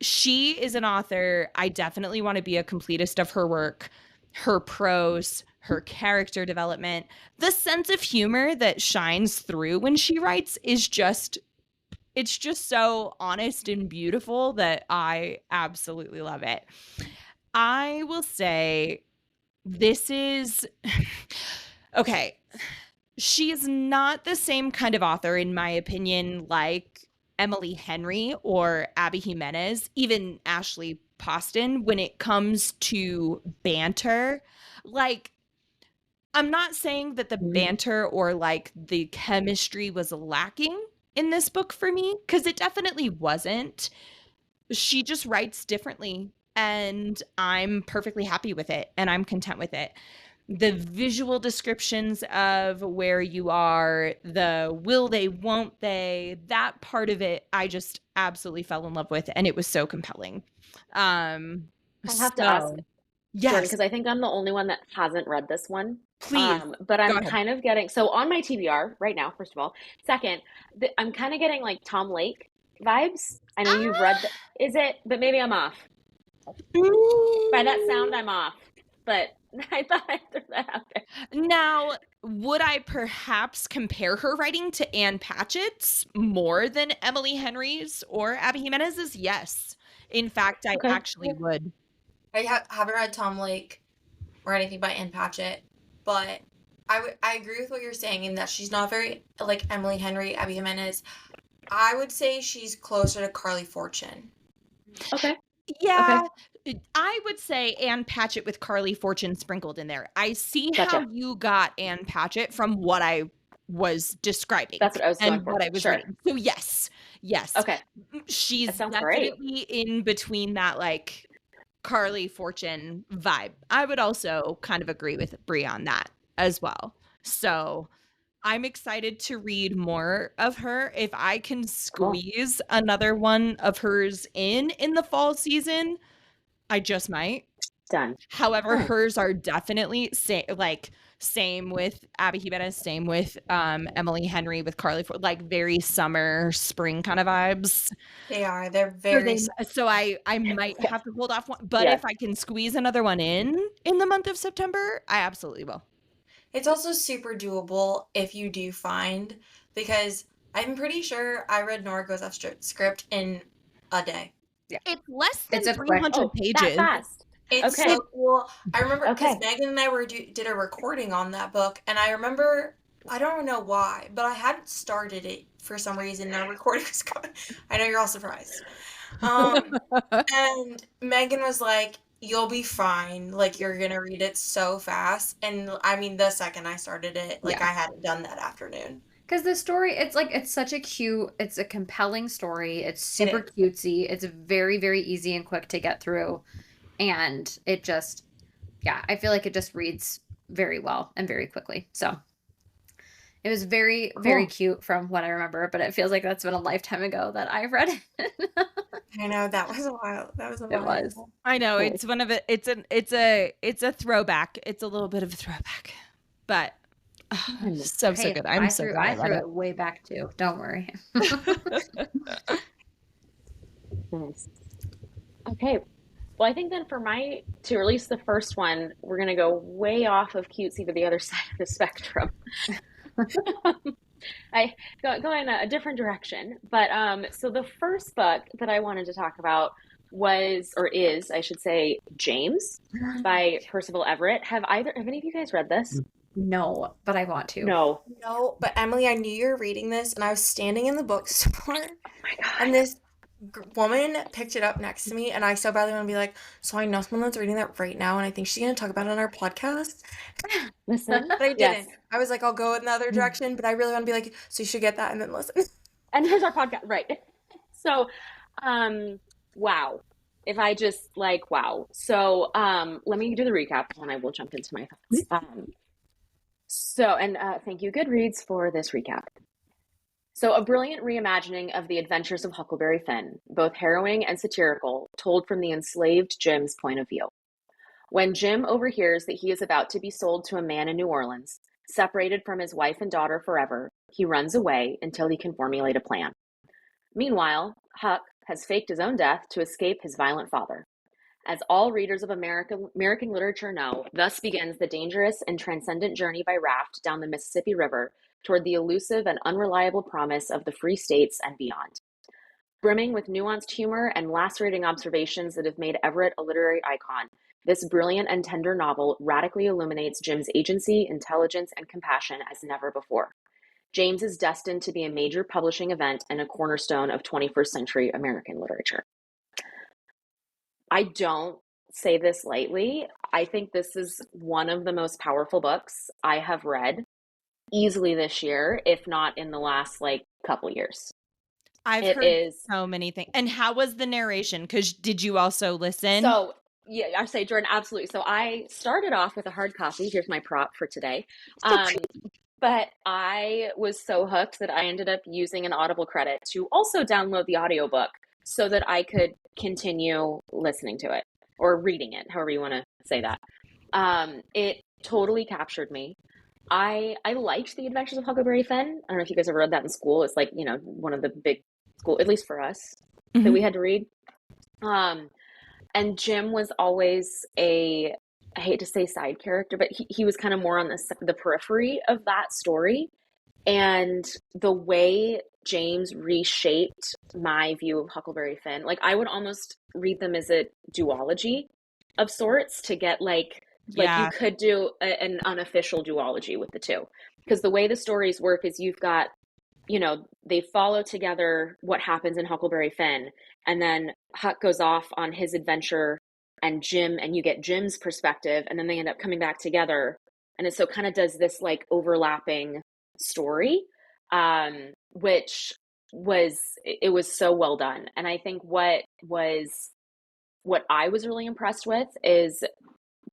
Speaker 2: She is an author. I definitely want to be a completist of her work. Her prose, her character development, the sense of humor that shines through when she writes is just, it's just so honest and beautiful that I absolutely love it. I will say this is okay. She is not the same kind of author, in my opinion, like Emily Henry or Abby Jimenez, even Ashley Poston, when it comes to banter. Like, I'm not saying that the banter or like the chemistry was lacking in this book for me, because it definitely wasn't. She just writes differently, and I'm perfectly happy with it, and I'm content with it. The visual descriptions of where you are, the will they, won't they, that part of it, I just absolutely fell in love with, and it was so compelling.
Speaker 3: I have to ask, Jordan,
Speaker 2: Yes,
Speaker 3: because I think I'm the only one that hasn't read this one.
Speaker 2: please,
Speaker 3: But
Speaker 2: go
Speaker 3: I'm
Speaker 2: ahead.
Speaker 3: kind of getting, so on my TBR right now, first of all. Second, I'm kind of getting like Tom Lake vibes. I know you've read is it? But maybe I'm off. By that sound, I'm off. But I thought I'd throw that out there.
Speaker 2: Now, would I perhaps compare her writing to Anne Patchett's more than Emily Henry's or Abby Jimenez's? Yes. In fact, I
Speaker 3: Okay.
Speaker 2: actually would.
Speaker 1: I haven't read Tom Lake or anything by Ann Patchett, but I agree with what you're saying in that she's not very like Emily Henry, Abby Jimenez. I would say she's closer to Carly Fortune.
Speaker 3: Okay.
Speaker 2: Yeah, I would say Anne Patchett with Carly Fortune sprinkled in there. I see how
Speaker 3: Gotcha.
Speaker 2: you got Anne Patchett from what I was describing
Speaker 3: That's what I was going
Speaker 2: and
Speaker 3: for.
Speaker 2: what I was
Speaker 3: Sure.
Speaker 2: reading. So yes,
Speaker 3: Okay.
Speaker 2: she's
Speaker 3: That sounds great.
Speaker 2: definitely in between that like Carly Fortune vibe. I would also kind of agree with Brie on that as well. So I'm excited to read more of her. If I can squeeze another one of hers in the fall season, I just might.
Speaker 3: Done.
Speaker 2: However,
Speaker 3: Done.
Speaker 2: hers are definitely same with Abby Jimenez, same with Emily Henry with Carly Ford, like very summer, spring kind of vibes.
Speaker 1: They are. They're very.
Speaker 2: So I might
Speaker 3: Yeah.
Speaker 2: have to hold off one, but
Speaker 3: Yeah.
Speaker 2: if I can squeeze another one in the month of September, I absolutely will.
Speaker 1: It's also super doable if you do find, because I'm pretty sure I read Nora Goes Off Script in a day.
Speaker 2: It's less than
Speaker 4: It's a quick-
Speaker 2: 300
Speaker 3: Oh, that
Speaker 2: pages.
Speaker 3: fast.
Speaker 1: It's
Speaker 3: Okay.
Speaker 1: so cool. I remember because
Speaker 3: Okay.
Speaker 1: Megan and I did a recording on that book, and I remember, I don't know why, but I hadn't started it for some reason, and our recording was coming. I know you're all surprised. And Megan was like, "You'll be fine. Like, you're gonna read it so fast." And I mean, the second I started it, like,
Speaker 4: Yeah.
Speaker 1: I hadn't done that afternoon.
Speaker 4: Because the story, it's like, it's such a cute, it's a compelling story. It's super
Speaker 1: is.
Speaker 4: cutesy. It's very, very easy and quick to get through. And it just, yeah, I feel like it just reads very well and very quickly. So it was very, very cute from what I remember, but it feels like that's been a lifetime ago that I read it.
Speaker 1: I know, that was a while. That was a
Speaker 4: It
Speaker 1: while.
Speaker 4: was.
Speaker 2: I know it's one of it. It's a throwback. It's a little bit of a throwback, but so
Speaker 4: Hey,
Speaker 2: good. I'm so glad
Speaker 4: I
Speaker 2: I read
Speaker 4: threw
Speaker 2: it.
Speaker 4: it way back too. Don't worry.
Speaker 3: Nice. Okay. Well, I think then to release the first one, we're going to go way off of cutesy to the other side of the spectrum. I go in a different direction. But so the first book that I wanted to talk about is, I should say, James by Percival Everett. Have any of you guys read this?
Speaker 4: No, but I want to.
Speaker 3: No.
Speaker 1: No, but Emily, I knew you were reading this, and I was standing in the bookstore,
Speaker 3: Oh my God.
Speaker 1: and this woman picked it up next to me, and I so badly want to be like, "So I know someone that's reading that right now, and I think she's gonna talk about it on our podcast."
Speaker 3: Listen.
Speaker 1: But I
Speaker 3: Yes.
Speaker 1: didn't. I was like, I'll go in the other direction, but I really want to be like, "So you should get that and then listen."
Speaker 3: And here's our podcast. Right. So, wow. If I just like, wow. So, let me do the recap and I will jump into my thoughts. Thank you, Goodreads, for this recap. So, a brilliant reimagining of the adventures of Huckleberry Finn, both harrowing and satirical, told from the enslaved Jim's point of view. When Jim overhears that he is about to be sold to a man in New Orleans, separated from his wife and daughter forever, he runs away until he can formulate a plan. Meanwhile, Huck has faked his own death to escape his violent father. As all readers of American literature know, thus begins the dangerous and transcendent journey by raft down the Mississippi River toward the elusive and unreliable promise of the free states and beyond. Brimming with nuanced humor and lacerating observations that have made Everett a literary icon, this brilliant and tender novel radically illuminates Jim's agency, intelligence, and compassion as never before. James is destined to be a major publishing event and a cornerstone of 21st century American literature. I don't say this lightly. I think this is one of the most powerful books I have read easily this year, if not in the last couple years.
Speaker 2: I've heard so many things. And how was the narration? Because did you also listen?
Speaker 3: So, yeah, I say, Jordan, absolutely. So I started off with a hard copy. Here's my prop for today. But I was so hooked that I ended up using an Audible credit to also download the audiobook so that I could continue listening to it or reading it, however you want to say that. It totally captured me. I liked The Adventures of Huckleberry Finn. I don't know if you guys ever read that in school. It's one of the big school, at least for us, that we had to read. And Jim was always I hate to say side character, but he was kind of more on the periphery of that story. And the way James reshaped my view of Huckleberry Finn, I would almost read them as a duology of sorts to get you could do an unofficial duology with the two. Because the way the stories work is you've got, they follow together what happens in Huckleberry Finn, and then Huck goes off on his adventure and you get Jim's perspective, and then they end up coming back together. And it so kind of does this overlapping story, which was so well done. And I think what I was really impressed with is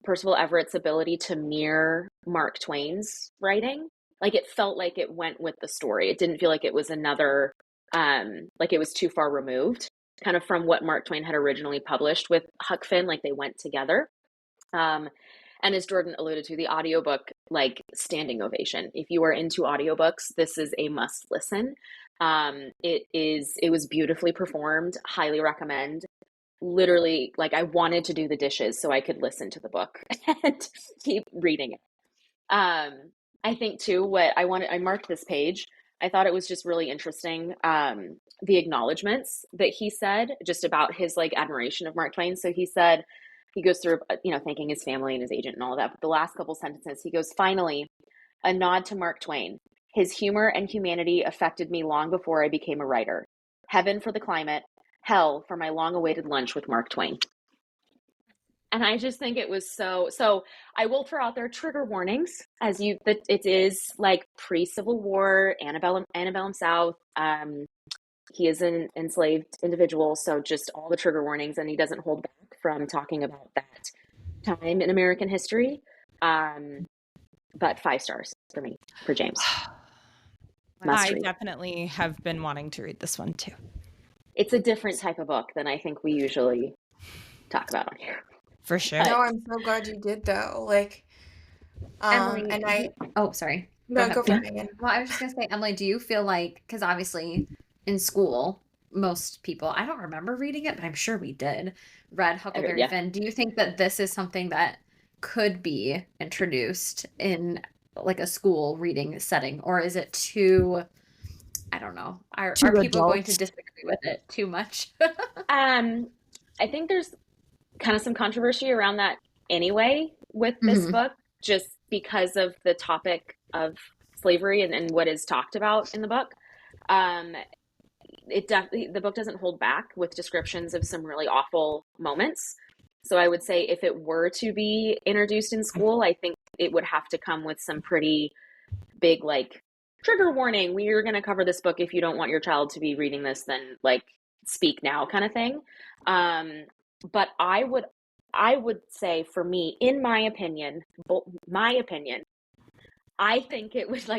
Speaker 3: Percival Everett's ability to mirror Mark Twain's writing. It felt like it went with the story. It didn't feel like it was another, it was too far removed kind of from what Mark Twain had originally published with Huck Finn. They went together. And as Jordan alluded to, the audiobook, standing ovation. If you are into audiobooks, this is a must listen. It was beautifully performed. Highly recommend. Literally, I wanted to do the dishes so I could listen to the book and keep reading it. I think too, I marked this page. I thought it was just really interesting. The acknowledgments that he said just about his admiration of Mark Twain. So he said, he goes through, thanking his family and his agent and all of that. But the last couple sentences, he goes, finally, a nod to Mark Twain. His humor and humanity affected me long before I became a writer. Heaven for the climate, hell for my long-awaited lunch with Mark Twain. And I just think it was so I will throw out there trigger warnings that it is pre-Civil War, antebellum South. He is an enslaved individual, so just all the trigger warnings, and he doesn't hold back from talking about that time in American history. But 5 stars for me, for James.
Speaker 2: I definitely have been wanting to read this one too.
Speaker 3: It's a different type of book than I think we usually talk about on here.
Speaker 2: For sure.
Speaker 1: No, I'm so glad you did though.
Speaker 4: Emily, oh, sorry.
Speaker 1: No, go for it, Megan.
Speaker 4: Well, I was just gonna say, Emily, do you feel because obviously in school, most people, I don't remember reading it, but I'm sure we did, read Huckleberry Finn. Do you think that this is something that could be introduced in a school reading setting, or is it too, I don't know, are people going to disagree with it too much?
Speaker 3: I think there's kind of some controversy around that anyway with this book, just because of the topic of slavery and what is talked about in the book. The book doesn't hold back with descriptions of some really awful moments. So I would say if it were to be introduced in school, I think it would have to come with some pretty big trigger warning. We are going to cover this book. If you don't want your child to be reading this, then speak now kind of thing. But I would say, for me, in my opinion, I think it was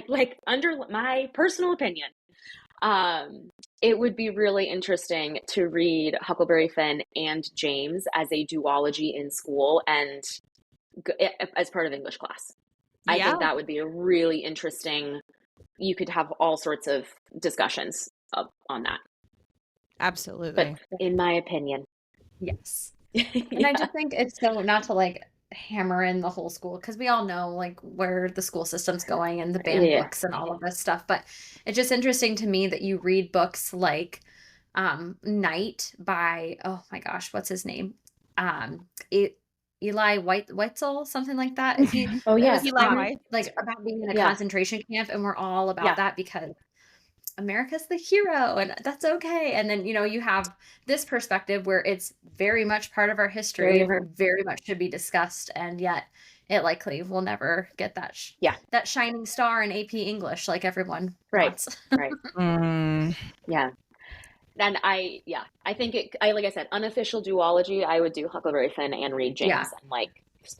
Speaker 3: under my personal opinion, it would be really interesting to read Huckleberry Finn and James as a duology in school and as part of English class. I think that would be a really interesting, you could have all sorts of discussions on that.
Speaker 2: Absolutely.
Speaker 3: But in my opinion.
Speaker 4: Yes. And I just think it's so, not to like hammer in the whole school, because we all know like where the school system's going and the banned
Speaker 3: Yeah.
Speaker 4: books and all of this stuff. But it's just interesting to me that you read books like Night by, oh my gosh, what's his name? It Eli Whitesell, something like that.
Speaker 3: Oh
Speaker 4: It
Speaker 3: yeah.
Speaker 4: was
Speaker 2: Eli White.
Speaker 4: like about being in a
Speaker 3: Yeah.
Speaker 4: concentration camp, and we're all about
Speaker 3: Yeah.
Speaker 4: that because America's the hero and that's okay. And then, you have this perspective where it's very much part of our history, very much should be discussed, and yet it likely will never get that
Speaker 3: Yeah.
Speaker 4: that shining star in AP English like everyone
Speaker 3: Right.
Speaker 4: wants.
Speaker 3: Right.
Speaker 2: Mm.
Speaker 3: Yeah. And I think like I said, unofficial duology, I would do Huckleberry Finn and Read James
Speaker 4: Yeah.
Speaker 3: and like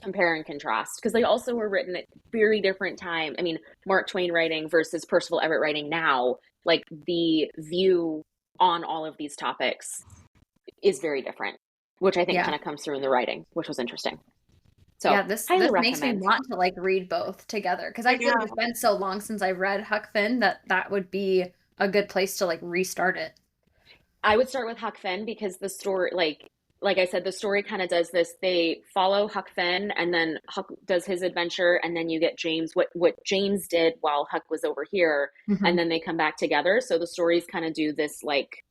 Speaker 3: compare and contrast, because they also were written at very different time. I mean, Mark Twain writing versus Percival Everett writing now, like the view on all of these topics is very different, which I think
Speaker 4: Yeah.
Speaker 3: kind of comes through in the writing, which was interesting. So
Speaker 4: Yeah, this
Speaker 3: highly
Speaker 4: makes me
Speaker 3: recommend.
Speaker 4: want to like read both together, because I feel like it's been so long since I read Huck Finn that would be a good place to like restart it.
Speaker 3: I would start with Huck Finn because the story, like I said, the story kind of does this. They follow Huck Finn, and then Huck does his adventure, and then you get James, what James did while Huck was over here, and then they come back together. So the stories kind of do this like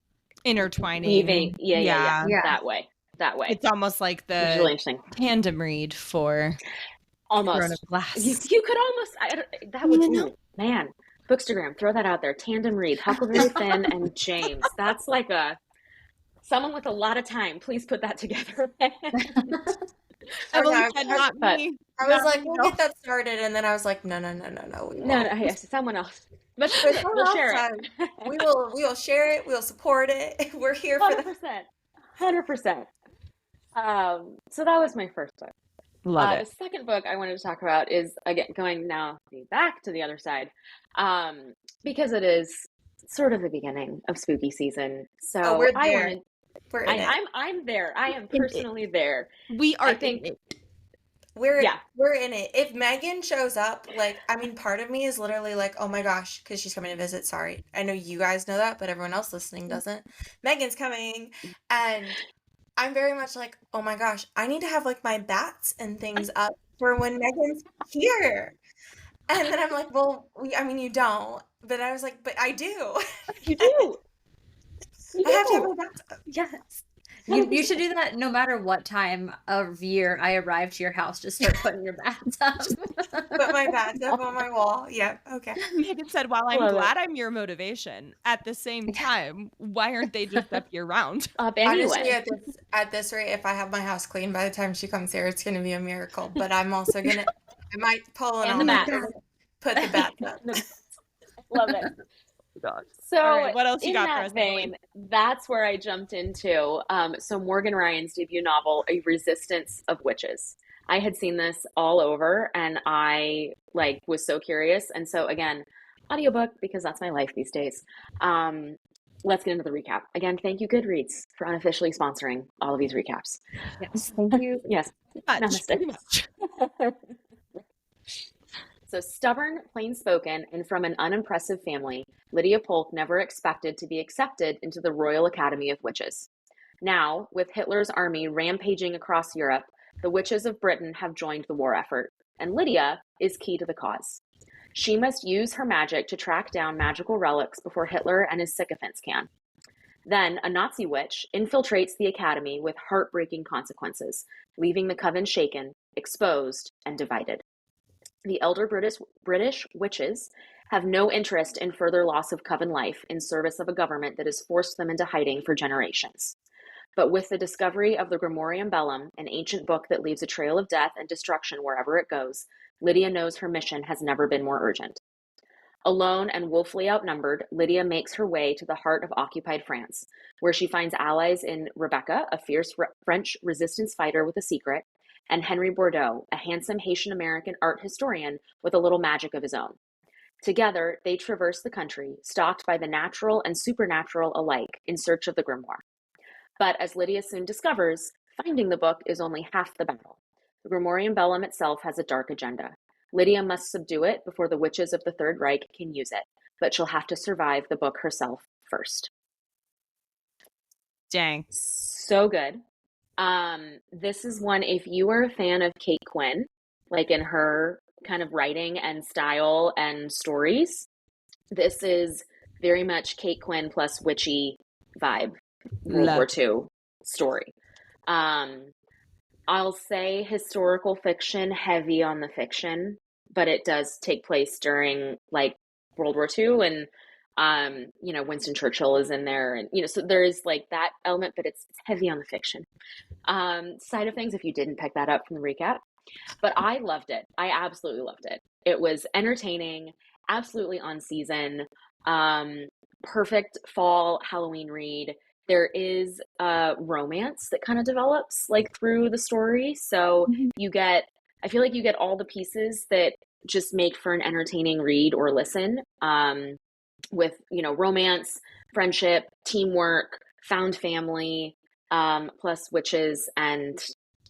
Speaker 2: Intertwining.
Speaker 3: weaving, yeah,
Speaker 4: Yeah.
Speaker 3: that way.
Speaker 2: It's almost like
Speaker 3: Which is
Speaker 2: the
Speaker 3: really interesting.
Speaker 2: tandem read for Throne
Speaker 3: Almost.
Speaker 2: of Glass.
Speaker 3: You could almost, that would, ooh, man, Bookstagram, throw that out there. Tandem read, Huckleberry Finn and James. That's like someone with a lot of time. Please put that together.
Speaker 2: Emily said not me.
Speaker 1: I was like, we'll get that started, and then I was like, no, we
Speaker 3: No,
Speaker 1: won't.
Speaker 3: yes, someone else. But
Speaker 1: Someone
Speaker 3: we'll
Speaker 1: else
Speaker 3: share
Speaker 1: time.
Speaker 3: it.
Speaker 1: We will share it. We'll support it. We're here for
Speaker 3: 100%. 100%. So that was my first book.
Speaker 2: Love it.
Speaker 3: The second book I wanted to talk about is, again, going now back to the other side, because it is sort of the beginning of spooky season. So
Speaker 1: we're there. We're in it.
Speaker 3: I'm there. I am personally there.
Speaker 2: We are.
Speaker 3: I think
Speaker 1: we're in it. If Megan shows up, like, I mean, part of me is literally like, oh my gosh, because she's coming to visit. Sorry, I know you guys know that, but everyone else listening doesn't. Megan's coming, and I'm very much like, oh my gosh, I need to have like my bats and things up for when Megan's here. And then I'm like, well, I mean, you don't. But I was like, but I do.
Speaker 3: You do.
Speaker 1: I have to have my bats up.
Speaker 4: Yes. You should do that no matter what time of year I arrive to your house. Just start putting your bats up.
Speaker 1: Put my bats up on my wall. Yeah, okay.
Speaker 2: Megan said, while I'm glad I'm your motivation, at the same time, why aren't they just up year round?
Speaker 3: Anyway.
Speaker 1: Honestly, at this rate, if I have my house clean by the time she comes here, it's going to be a miracle. But I'm also going to, I might pull an all-nighter, put the bats up.
Speaker 3: Love it.
Speaker 2: God.
Speaker 3: So
Speaker 2: right, what else you
Speaker 3: in
Speaker 2: got
Speaker 3: that
Speaker 2: for us,
Speaker 3: vein, that's where I jumped into so Morgan Ryan's debut novel, A Resistance of Witches. I had seen this all over, and I was so curious. And so again, audiobook, because that's my life these days. Let's get into the recap. Again, thank you, Goodreads, for unofficially sponsoring all of these recaps.
Speaker 4: Yes, thank you.
Speaker 3: Yes.
Speaker 2: Pretty much.
Speaker 3: So stubborn, plain-spoken, and from an unimpressive family, Lydia Polk never expected to be accepted into the Royal Academy of Witches. Now, with Hitler's army rampaging across Europe, the witches of Britain have joined the war effort, and Lydia is key to the cause. She must use her magic to track down magical relics before Hitler and his sycophants can. Then, a Nazi witch infiltrates the academy with heartbreaking consequences, leaving the coven shaken, exposed, and divided. The elder British witches have no interest in further loss of coven life in service of a government that has forced them into hiding for generations. But with the discovery of the Grimorium Bellum, an ancient book that leaves a trail of death and destruction wherever it goes, Lydia knows her mission has never been more urgent. Alone and woefully outnumbered, Lydia makes her way to the heart of occupied France, where she finds allies in Rebecca, a fierce French resistance fighter with a secret, and Henry Bordeaux, a handsome Haitian-American art historian with a little magic of his own. Together, they traverse the country, stalked by the natural and supernatural alike, in search of the grimoire. But as Lydia soon discovers, finding the book is only half the battle. The Grimorium Bellum itself has a dark agenda. Lydia must subdue it before the witches of the Third Reich can use it, but she'll have to survive the book herself first.
Speaker 2: Dang.
Speaker 3: So good. This is one, if you are a fan of Kate Quinn, like in her kind of writing and style and stories, this is very much Kate Quinn plus witchy vibe, World War
Speaker 2: Love.
Speaker 3: II story. Um, I'll say historical fiction, heavy on the fiction, but it does take place during like World War II, and Winston Churchill is in there, and so there is like that element, but it's heavy on the fiction side of things if you didn't pick that up from the recap. But I loved it. I absolutely loved it. It was entertaining, absolutely on season, perfect fall Halloween read. There is romance that kind of develops like through the story. So I feel like you get all the pieces that just make for an entertaining read or listen, with, romance, friendship, teamwork, found family, plus witches, and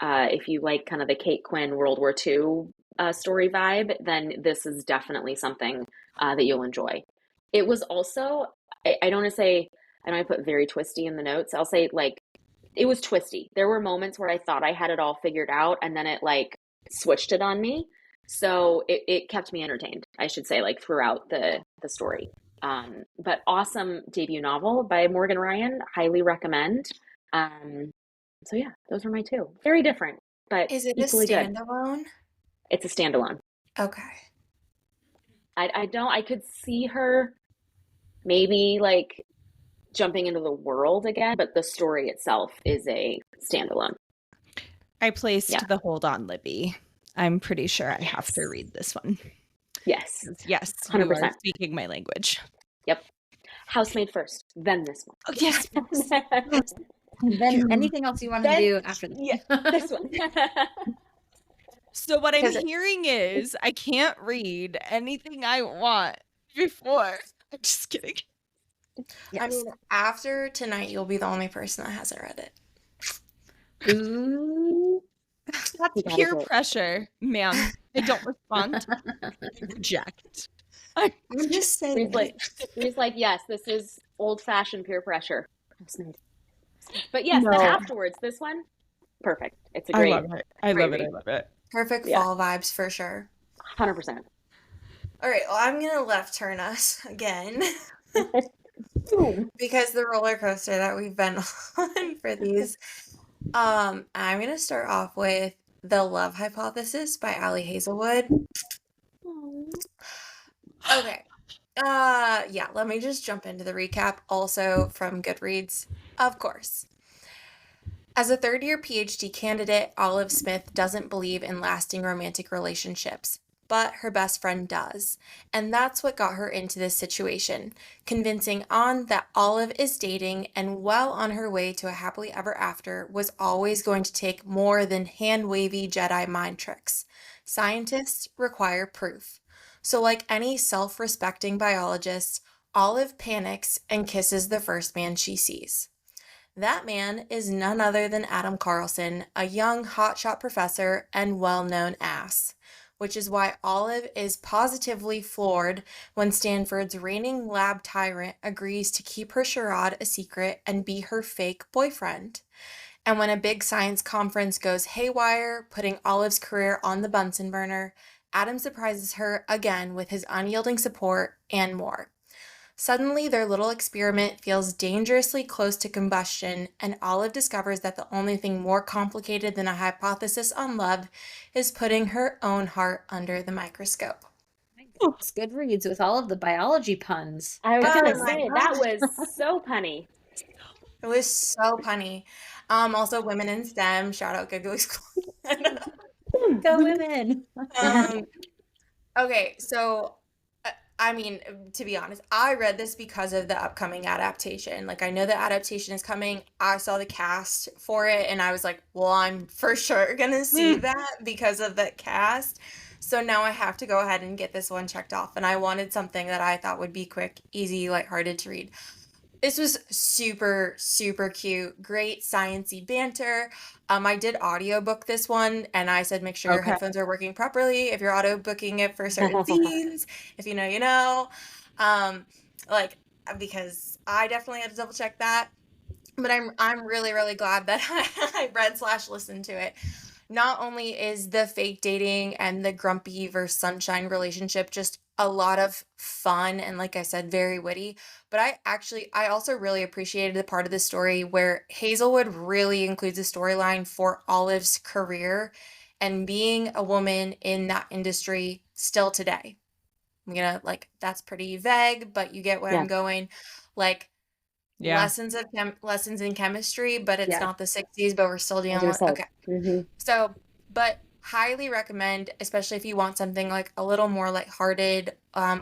Speaker 3: if you like kind of the Kate Quinn World War II story vibe, then this is definitely something that you'll enjoy. It was also, I don't want to say, I don't want to put very twisty in the notes. I'll say like, it was twisty. There were moments where I thought I had it all figured out, and then it like switched it on me. So it kept me entertained, I should say, like throughout the story. But awesome debut novel by Morgan Ryan. Highly recommend. So yeah, those are my two. Very different, but
Speaker 1: Is it a
Speaker 3: equally good.
Speaker 1: standalone?
Speaker 3: It's a standalone.
Speaker 1: Okay.
Speaker 3: I could see her maybe like jumping into the world again, but the story itself is a standalone.
Speaker 2: I placed the Hold On Libby. I'm pretty sure I have to read this one.
Speaker 3: Yes.
Speaker 2: Yes.
Speaker 3: 100%.
Speaker 2: You are speaking my language.
Speaker 3: Yep. Housemaid first, then this one.
Speaker 2: Oh, yes.
Speaker 4: And then anything else you want to do after this.
Speaker 3: Yeah, this one.
Speaker 2: So what I'm hearing is I can't read anything I want before. I'm just kidding.
Speaker 1: Yes. I mean, after tonight, you'll be the only person that hasn't read it.
Speaker 4: Ooh.
Speaker 2: That's peer pressure, ma'am. I don't respond. I reject.
Speaker 1: I'm just saying.
Speaker 3: He's like, yes, this is old-fashioned peer pressure. But yes, then afterwards, this one, perfect. It's a great.
Speaker 2: I love it.
Speaker 1: Perfect fall vibes for sure.
Speaker 3: 100%.
Speaker 1: All right, well, I'm gonna left turn us again. Because the roller coaster that we've been on for these. I'm gonna start off with The Love Hypothesis by Ali Hazelwood. Okay. Yeah, let me just jump into the recap, also from Goodreads, of course. As a third-year PhD candidate, Olive Smith doesn't believe in lasting romantic relationships, but her best friend does. And that's what got her into this situation, convincing An that Olive is dating and well on her way to a happily ever after was always going to take more than hand-wavy Jedi mind tricks. Scientists require proof. So like any self-respecting biologist, Olive panics and kisses the first man she sees. That man is none other than Adam Carlson, a young hotshot professor and well-known ass, which is why Olive is positively floored when Stanford's reigning lab tyrant agrees to keep her charade a secret and be her fake boyfriend. And when a big science conference goes haywire, putting Olive's career on the Bunsen burner, Adam surprises her again with his unyielding support and more. Suddenly, their little experiment feels dangerously close to combustion, and Olive discovers that the only thing more complicated than a hypothesis on love is putting her own heart under the microscope.
Speaker 4: It's Goodreads with all of the biology puns.
Speaker 3: I was going to say, that was so punny.
Speaker 1: It was so punny. Also, women in STEM, shout out Giggly School.
Speaker 4: Go women.
Speaker 1: Okay, so I mean, to be honest, I read this because of the upcoming adaptation. Like, I know the adaptation is coming. I saw the cast for it, and I was like, well, I'm for sure going to see that because of the cast. So now I have to go ahead and get this one checked off. And I wanted something that I thought would be quick, easy, lighthearted to read. This was super, super cute. Great sciencey banter. I did audiobook this one, and I said make sure your headphones are working properly if you're audiobooking it for certain scenes. If you know, you know. Because I definitely had to double check that. But I'm really, really glad that I read slash listened to it. Not only is the fake dating and the grumpy versus sunshine relationship just a lot of fun and, like I said, very witty, but I also really appreciated the part of the story where Hazelwood really includes a storyline for Olive's career and being a woman in that industry still today. I'm gonna, like, that's pretty vague, but you get where I'm going. Like,
Speaker 2: Yeah.
Speaker 1: lessons in chemistry, but it's
Speaker 3: Yeah.
Speaker 1: not the 60s, but we're still dealing with, okay. So, but highly recommend, especially if you want something like a little more lighthearted,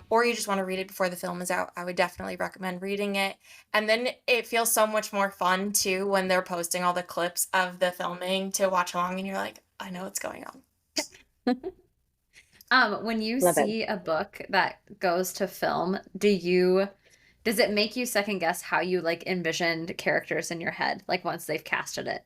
Speaker 1: or you just want to read it before the film is out. I would definitely recommend reading it. And then it feels so much more fun too when they're posting all the clips of the filming to watch along, and you're like, I know what's going on.
Speaker 4: When you
Speaker 3: Love it.
Speaker 4: see a book that goes to film, does it make you second guess how you like envisioned characters in your head, like once they've casted it?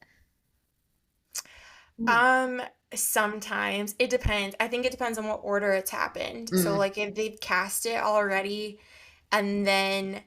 Speaker 1: Sometimes it depends. I think it depends on what order it's happened. So, like, if they've cast it already and then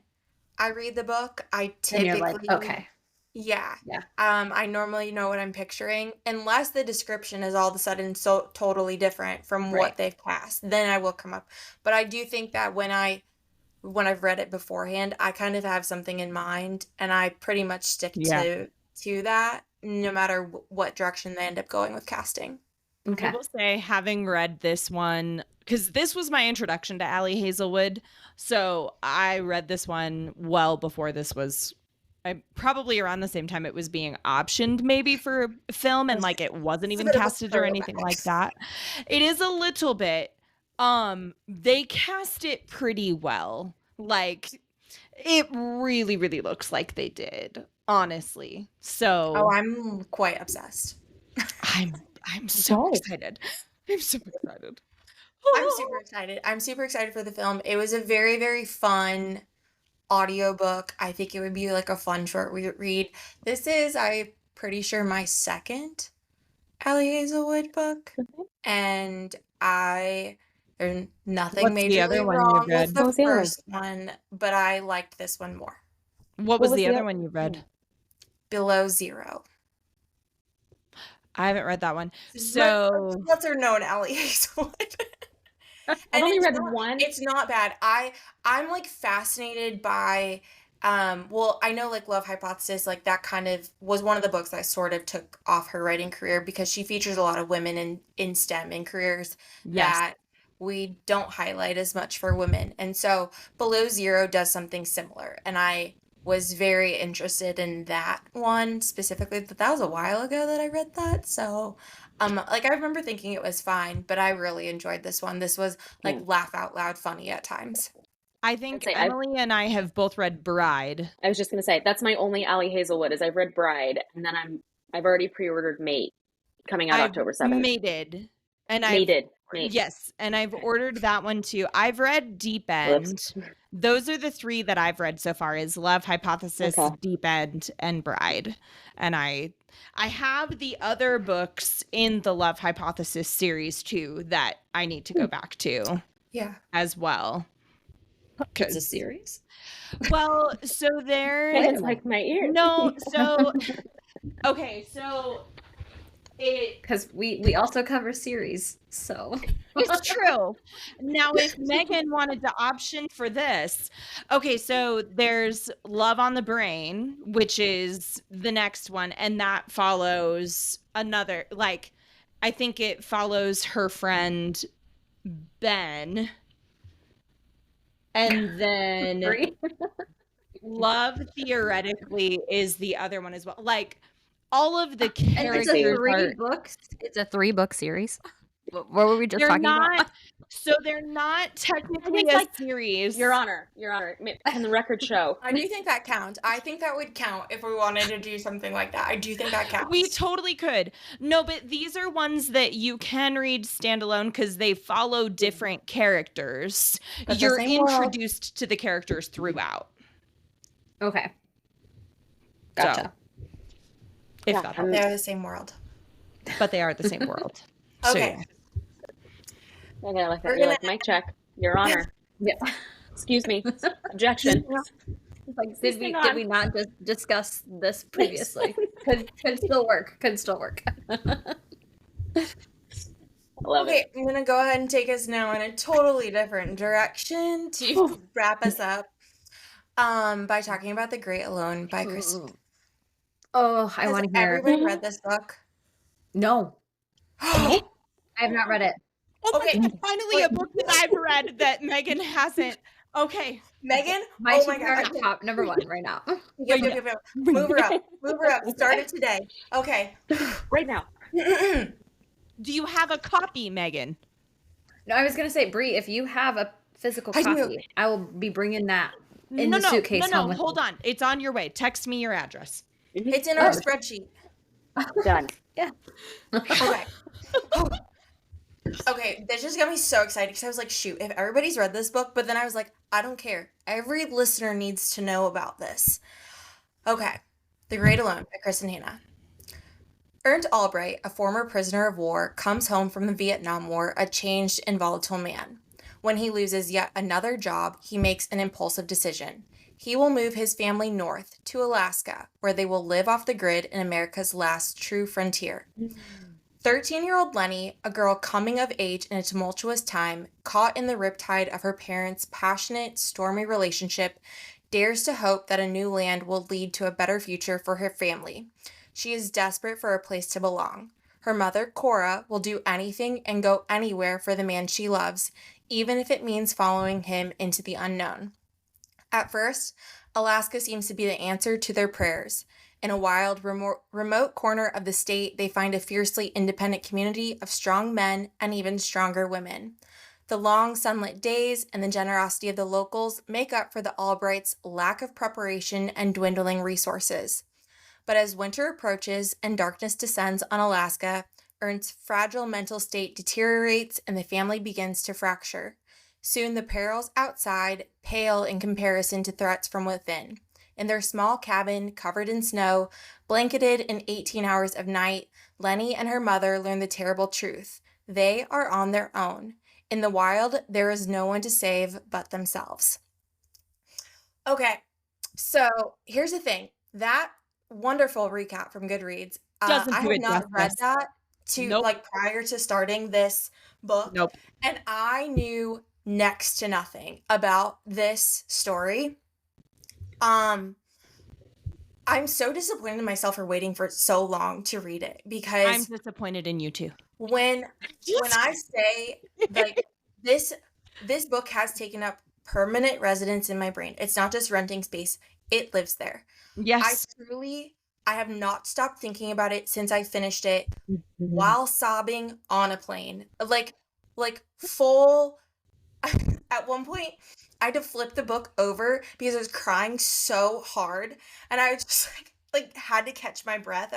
Speaker 1: I read the book, I
Speaker 4: And you're like,
Speaker 1: typically,
Speaker 4: okay.
Speaker 1: yeah.
Speaker 4: Yeah.
Speaker 1: I normally know what I'm picturing, unless the description is all of a sudden so totally different from
Speaker 4: Right.
Speaker 1: what they've cast. Then I will come up. But I do think that when I've read it beforehand, I kind of have something in mind, and I pretty much stick to that, no matter what direction they end up going with casting.
Speaker 4: Okay.
Speaker 2: I will say, having read this one, because this was my introduction to Allie Hazelwood, so I read this one well before this was, probably around the same time it was being optioned maybe for film, and like it wasn't even casted or anything like that. It is a little bit. They cast it pretty well. Like, it really, really looks like they did, honestly. So
Speaker 1: Oh, I'm quite obsessed.
Speaker 2: I'm so excited. I'm so excited.
Speaker 1: I'm super excited. I'm super excited for the film. It was a very, very fun audiobook. I think it would be like a fun short read. This is, I'm pretty sure, my second Allie Hazelwood book. And there's nothing
Speaker 2: What's the other
Speaker 1: majorly
Speaker 2: one
Speaker 1: wrong
Speaker 2: you've read?
Speaker 1: with the
Speaker 3: What was the other one?
Speaker 1: first one, but I liked this one more.
Speaker 2: What was the other one you read?
Speaker 1: Below Zero.
Speaker 2: I haven't read that one. So
Speaker 1: lesser known Allie Hazelwood.
Speaker 3: I've only read one.
Speaker 1: It's not bad. I'm like fascinated by well, I know like Love Hypothesis, like that kind of was one of the books that sort of took off her writing career, because she features a lot of women in STEM in careers that we don't highlight as much for women. And so Below Zero does something similar, and I was very interested in that one specifically, but that was a while ago that I read that. So like, I remember thinking it was fine, but I really enjoyed this one. This was like laugh out loud funny at times.
Speaker 2: I think Emily and I have both read Bride.
Speaker 3: I was just gonna say that's my only Allie Hazelwood is I've read Bride, and then I've already pre-ordered Mate, coming out October 7th.
Speaker 2: Mated. And
Speaker 3: Mate.
Speaker 2: Yes, and I've ordered that one too. I've read Deep End.
Speaker 3: Whoops.
Speaker 2: Those are the three that I've read so far: is Love Hypothesis, Deep End, and Bride. And I have the other books in the Love Hypothesis series too that I need to go back to.
Speaker 1: Yeah.
Speaker 2: As well.
Speaker 4: It's a series?
Speaker 2: Well, so
Speaker 3: It's like my ears.
Speaker 2: No, so okay, so
Speaker 4: because we also cover series, so
Speaker 2: it's true. Now, if Megan wanted to option for this, okay, so there's Love on the Brain, which is the next one, and that follows another, like, I think it follows her friend Ben, and then Love theoretically is the other one as well. Like, all of the characters
Speaker 4: it's a 3-book series. What were we just talking about?
Speaker 2: So they're not technically a series.
Speaker 3: Your Honor, can the record show?
Speaker 1: I do think that counts. I think that would count if we wanted to do something like that. I do think that counts.
Speaker 2: We totally could. No, but these are ones that you can read standalone because they follow different characters. You're introduced to the characters throughout.
Speaker 4: Okay. Gotcha.
Speaker 1: They're the same world.
Speaker 2: But they are the same world.
Speaker 1: Okay.
Speaker 3: So, You're like, mic check. Your Honor.
Speaker 4: Yeah.
Speaker 3: Excuse me. Objection.
Speaker 4: Like, did we not just discuss this previously? Could still work. Could still work.
Speaker 3: Love
Speaker 1: Okay,
Speaker 3: it.
Speaker 1: I'm gonna go ahead and take us now in a totally different direction to wrap us up. By talking about The Great Alone by Chris.
Speaker 4: Oh, I
Speaker 1: Has
Speaker 4: want to hear.
Speaker 1: everybody read this book?
Speaker 4: No, I have not read it.
Speaker 2: Oh my
Speaker 1: Okay,
Speaker 2: God, finally a book that I've read that Megan hasn't. Okay.
Speaker 1: Megan?
Speaker 4: My
Speaker 1: Oh my
Speaker 4: TBR
Speaker 1: God.
Speaker 4: is top number 1 right now.
Speaker 1: Yep. Move her up. Move her up. Start it today. Okay.
Speaker 3: Right now.
Speaker 2: Do you have a copy, Megan?
Speaker 4: No, I was gonna say, Brie, if you have a physical
Speaker 1: I do.
Speaker 4: copy, I will be bringing that in the suitcase home with
Speaker 2: hold
Speaker 4: me.
Speaker 2: on. It's on your way. Text me your address.
Speaker 1: It's in our spreadsheet.
Speaker 3: Done.
Speaker 4: Yeah.
Speaker 1: Okay. Okay, this just got me so excited because I was like, shoot, if everybody's read this book, but then I was like, I don't care. Every listener needs to know about this. Okay. The Great Alone by Kristen Hanna. Ernst Albright, a former prisoner of war, comes home from the Vietnam War a changed and volatile man. When he loses yet another job, he makes an impulsive decision. He will move his family north to Alaska, where they will live off the grid in America's last true frontier. 13-year-old Lenny, a girl coming of age in a tumultuous time, caught in the riptide of her parents' passionate, stormy relationship, dares to hope that a new land will lead to a better future for her family. She is desperate for a place to belong. Her mother, Cora, will do anything and go anywhere for the man she loves, even if it means following him into the unknown. At first, Alaska seems to be the answer to their prayers. In a wild, remote corner of the state, they find a fiercely independent community of strong men and even stronger women. The long sunlit days and the generosity of the locals make up for the Albrights' lack of preparation and dwindling resources. But as winter approaches and darkness descends on Alaska, Ernst's fragile mental state deteriorates and the family begins to fracture. Soon the perils outside pale in comparison to threats from within. In their small cabin, covered in snow, blanketed in 18 hours of night, Lenny and her mother learn the terrible truth. They are on their own. In the wild, there is no one to save but themselves. Okay, so here's the thing. That wonderful recap from Goodreads.
Speaker 2: Doesn't
Speaker 1: I
Speaker 2: do
Speaker 1: had
Speaker 2: it
Speaker 1: not read
Speaker 2: justice.
Speaker 1: that prior to starting this book.
Speaker 2: Nope.
Speaker 1: And I knew next to nothing about this story. I'm so disappointed in myself for waiting for so long to read it because
Speaker 2: I'm disappointed in you too.
Speaker 1: when I say like this book has taken up permanent residence in my brain. It's not just renting space, it lives there.
Speaker 2: Yes.
Speaker 1: I have not stopped thinking about it since I finished it while sobbing on a plane. Like full at one point I had to flip the book over because I was crying so hard and I just like had to catch my breath.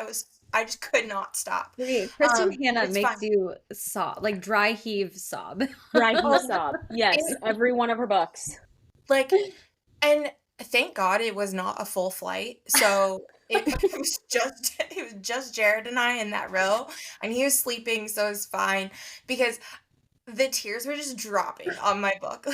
Speaker 1: I just could not stop.
Speaker 4: Kristen Hanna
Speaker 1: it's
Speaker 4: makes
Speaker 1: fine.
Speaker 4: you sob, like dry heave sob.
Speaker 3: Dry heave sob. Yes, every one of her books.
Speaker 1: Like, and thank God it was not a full flight. So it was just Jared and I in that row, and he was sleeping, so it was fine because the tears were just dropping on my book.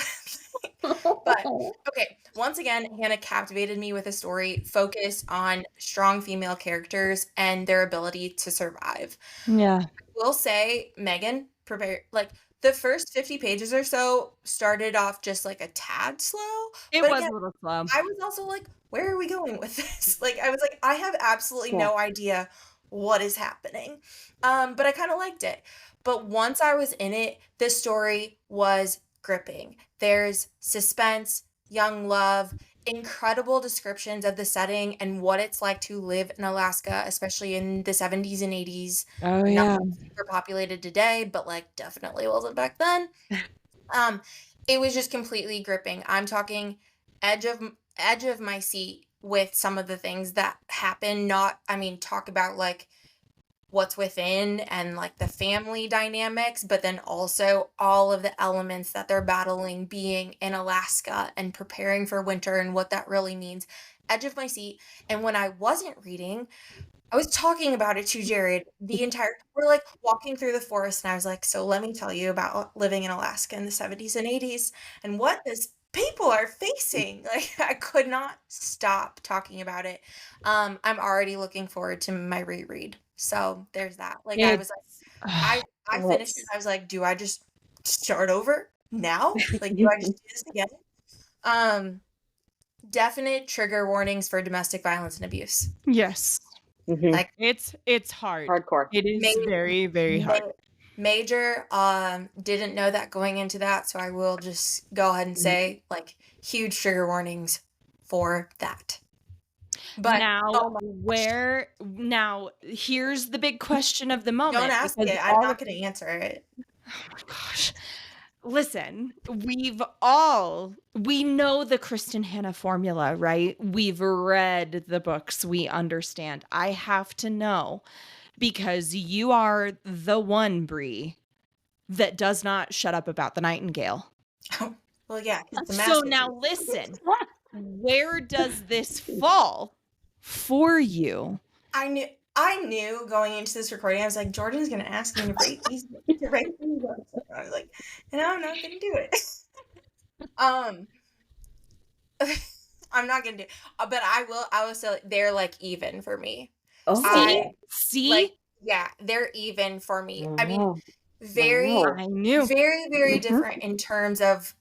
Speaker 1: But okay, once again, Hannah captivated me with a story focused on strong female characters and their ability to survive.
Speaker 2: Yeah.
Speaker 1: I will say, Megan, prepare like the first 50 pages or so started off just like a tad slow.
Speaker 2: It
Speaker 1: But
Speaker 2: was
Speaker 1: again,
Speaker 2: a little slow.
Speaker 1: I was also like, where are we going with this? Like, I was like, I have absolutely no idea what is happening. But I kind of liked it. But once I was in it, this story was gripping. There's suspense, young love, incredible descriptions of the setting and what it's like to live in Alaska, especially in the 70s and 80s.
Speaker 2: Oh
Speaker 1: Not super populated today, but like definitely wasn't back then. It was just completely gripping. I'm talking edge of my seat with some of the things that happen. Talk about like what's within and like the family dynamics, but then also all of the elements that they're battling being in Alaska and preparing for winter and what that really means. Edge of my seat. And when I wasn't reading, I was talking about it to Jared we're like walking through the forest and I was like, so let me tell you about living in Alaska in the 70s and 80s and what this people are facing. Like, I could not stop talking about it. I'm already looking forward to my reread. So there's that. Like, I was like, I finished it. I was like, do I just start over now? Like, do I just do this again? Definite trigger warnings for domestic violence and abuse.
Speaker 2: Yes.
Speaker 1: Like,
Speaker 2: It's hard.
Speaker 3: Hardcore.
Speaker 2: It is very, very hard.
Speaker 1: Major, didn't know that going into that, so I will just go ahead and say, like, huge trigger warnings for that. But
Speaker 2: now here's the big question of the moment.
Speaker 1: Don't ask it. I'm not going to answer it.
Speaker 2: Oh my gosh. Listen, we know the Kristen Hanna formula, right? We've read the books. We understand. I have to know, because you are the one, Bree, that does not shut up about the Nightingale.
Speaker 1: Oh, well, yeah.
Speaker 2: So now listen, where does this fall for you?
Speaker 1: I knew going into this recording, I was like, Jordan's going to ask me to rate these books. I was like, and I'm not going to do it. I'm not going to do it. But I will say they're like even for me.
Speaker 4: Oh,
Speaker 2: See?
Speaker 1: Like, yeah, they're even for me. I mean,
Speaker 2: I knew.
Speaker 1: very, very different in terms of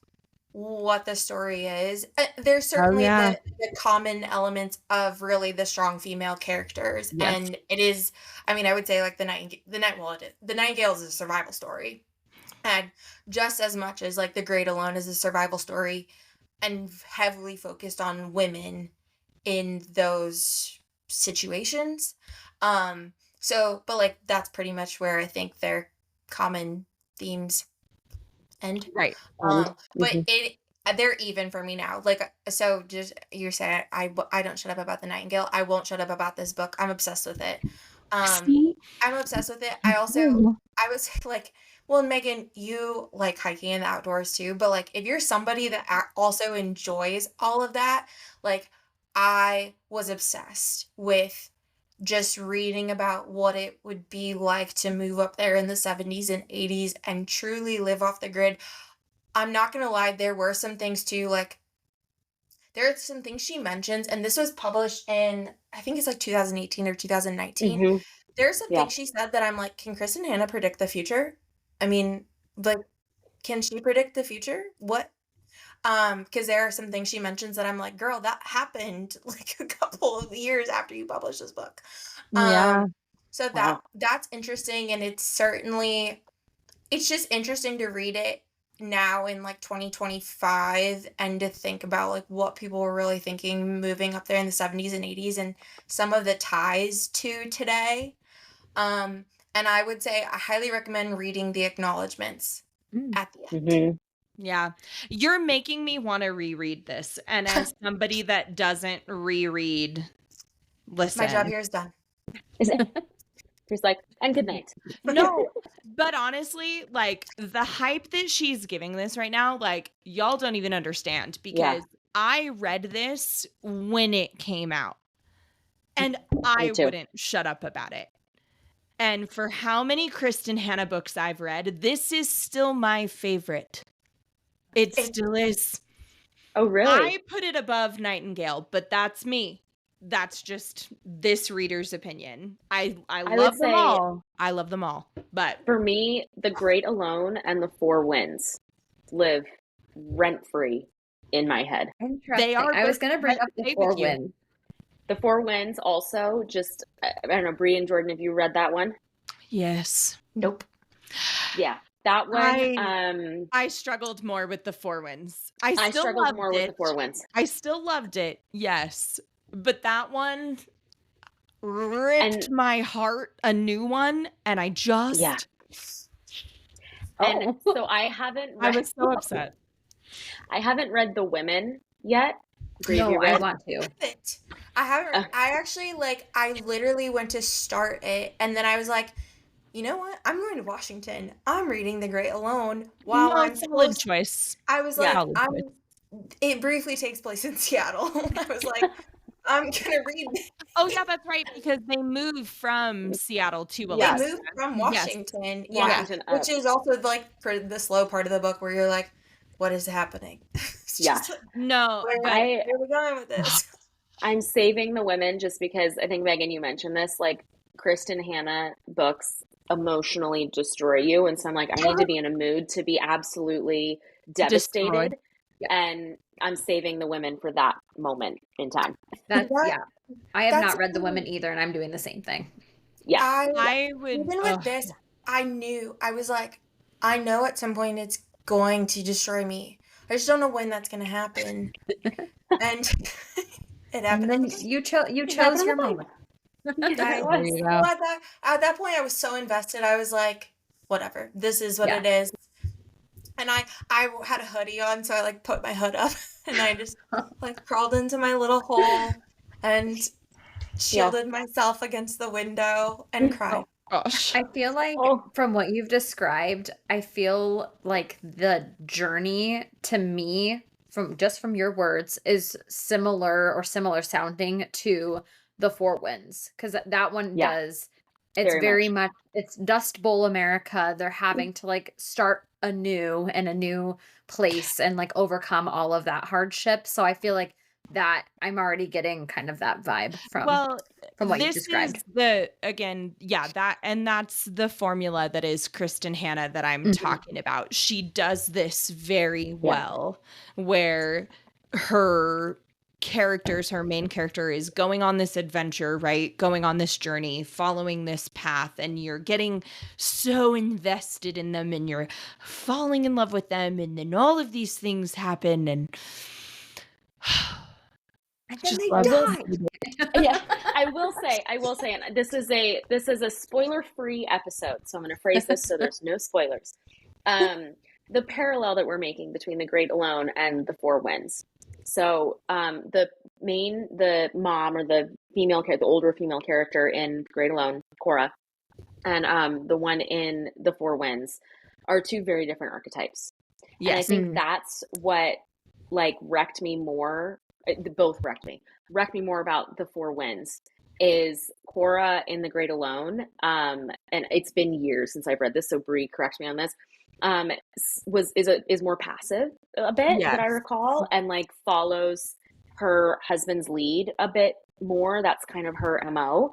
Speaker 1: what the story is. There's certainly the common elements of really the strong female characters, and it is. I mean, I would say like the Nightingale is a survival story, and just as much as like The Great Alone is a survival story, and heavily focused on women in those situations. So, but like that's pretty much where I think their common themes end.
Speaker 2: Right.
Speaker 1: But they're even for me now. Like, so just you're saying I don't shut up about the Nightingale. I won't shut up about this book. I'm obsessed with it. I'm obsessed with it. I was like, well, Megan, you like hiking in the outdoors too, but like if you're somebody that also enjoys all of that, like I was obsessed with just reading about what it would be like to move up there in the 70s and 80s and truly live off the grid. I'm not going to lie, there were some things too, like, there are some things she mentions, and this was published in, I think it's like 2018 or 2019. There are some things she said that I'm like, can Kristen Hanna predict the future? I mean, like, can she predict the future? What? Because there are some things she mentions that I'm like, girl, that happened like a couple of years after you published this book. So that's interesting, and it's just interesting to read it now in like 2025 and to think about like what people were really thinking moving up there in the 70s and 80s and some of the ties to today. And I would say I highly recommend reading the acknowledgments at the end.
Speaker 2: Yeah. You're making me want to reread this. And as somebody that doesn't reread, listen.
Speaker 1: My job here is done.
Speaker 3: He's like, and good night.
Speaker 2: No, but honestly, like the hype that she's giving this right now, like y'all don't even understand, because I read this when it came out and I wouldn't shut up about it. And for how many Kristen Hanna books I've read, this is still my favorite. It still is.
Speaker 3: Oh, really?
Speaker 2: I put it above Nightingale, but that's me. That's just this reader's opinion. I love them all. I love them all. But
Speaker 3: for me, The Great Alone and The Four Winds live rent-free in my head.
Speaker 4: They are. I was going to bring up The Four Winds.
Speaker 3: The Four Winds also just, I don't know, Bree and Jordan, have you read that one?
Speaker 2: Yes.
Speaker 1: Nope.
Speaker 3: Yeah. That one,
Speaker 2: I struggled more with The Four Winds. I
Speaker 3: struggled more with The Four Winds.
Speaker 2: I still loved it, yes. But that one ripped my heart a new one, and I just...
Speaker 3: Yeah. And so I haven't read...
Speaker 2: I was so upset.
Speaker 3: I haven't read The Women yet.
Speaker 4: No, I want to.
Speaker 1: I haven't... I actually, like, I literally went to start it, and then I was like, you know what? I'm going to Washington. I'm reading The Great Alone while I'm
Speaker 2: solid choice.
Speaker 1: I was like, it briefly takes place in Seattle. I was like, I'm gonna read this.
Speaker 2: Oh yeah, that's right, because they moved from Seattle to Alaska.
Speaker 1: They moved from Washington, Washington, which is also like for the slow part of the book where you're like, what is happening?
Speaker 3: Yeah.
Speaker 2: No, but
Speaker 3: I
Speaker 1: where are we going with this?
Speaker 3: I'm saving the women just because I think, Megan, you mentioned this, like Kristen Hannah books emotionally destroy you. And so I'm like, I need to be in a mood to be absolutely devastated.
Speaker 2: destroyed.
Speaker 3: And I'm saving the women for that moment in time.
Speaker 4: That's
Speaker 1: That-
Speaker 4: I have
Speaker 1: that's
Speaker 4: not read the
Speaker 1: okay.
Speaker 4: women either, and I'm doing the same thing.
Speaker 3: Yeah.
Speaker 2: I would
Speaker 1: Even with this, I knew, I was like, I know at some point it's going to destroy me. I just don't know when that's going to happen. And it
Speaker 4: And
Speaker 1: happened.
Speaker 4: then you chose
Speaker 3: happened
Speaker 4: your
Speaker 3: in the
Speaker 4: moment.
Speaker 1: I,
Speaker 3: It was.
Speaker 2: There you
Speaker 1: well,
Speaker 2: go.
Speaker 1: at that point, I was so invested. I was like, whatever, this is what
Speaker 4: Yeah.
Speaker 1: it is. And I had a hoodie on, so I like put my hood up and I just like crawled into my little hole and shielded myself against the window and cried.
Speaker 2: Gosh.
Speaker 4: I feel like
Speaker 3: Oh.
Speaker 4: from what you've described, I feel like the journey to me from your words is similar sounding to the Four Winds, because that one
Speaker 3: Yeah.
Speaker 4: does it's very much it's Dust Bowl America. They're having to like start anew in a new place and like overcome all of that hardship. So I feel like that I'm already getting kind of that vibe from what you
Speaker 2: this
Speaker 4: described.
Speaker 2: is that's the formula that is Kristen Hannah that I'm talking about. She does this very well, where her main character is going on this adventure, right? Going on this journey, following this path, and you're getting so invested in them and you're falling in love with them, and then all of these things happen and
Speaker 4: And then they
Speaker 3: I will-
Speaker 4: die.
Speaker 3: Yeah, I will say, and this is a spoiler-free episode, so I'm going to phrase this so there's no spoilers. The parallel that we're making between the Great Alone and the Four Winds. So, the mom or the older female character in Great Alone, Cora, and the one in the Four Winds are two very different archetypes.
Speaker 2: yes.
Speaker 3: And I think that's what like wrecked me more. Both wrecked me more about the Four Winds is Cora in the Great Alone. And it's been years since I've read this, so Bree, correct me on this. Is more passive a bit that I recall, and like follows her husband's lead a bit more. That's kind of her MO.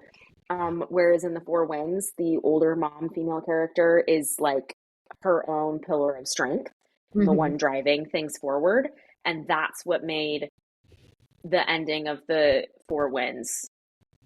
Speaker 3: Whereas in the Four Winds, the older mom female character is like her own pillar of strength, the one driving things forward. And that's what made the ending of the Four Winds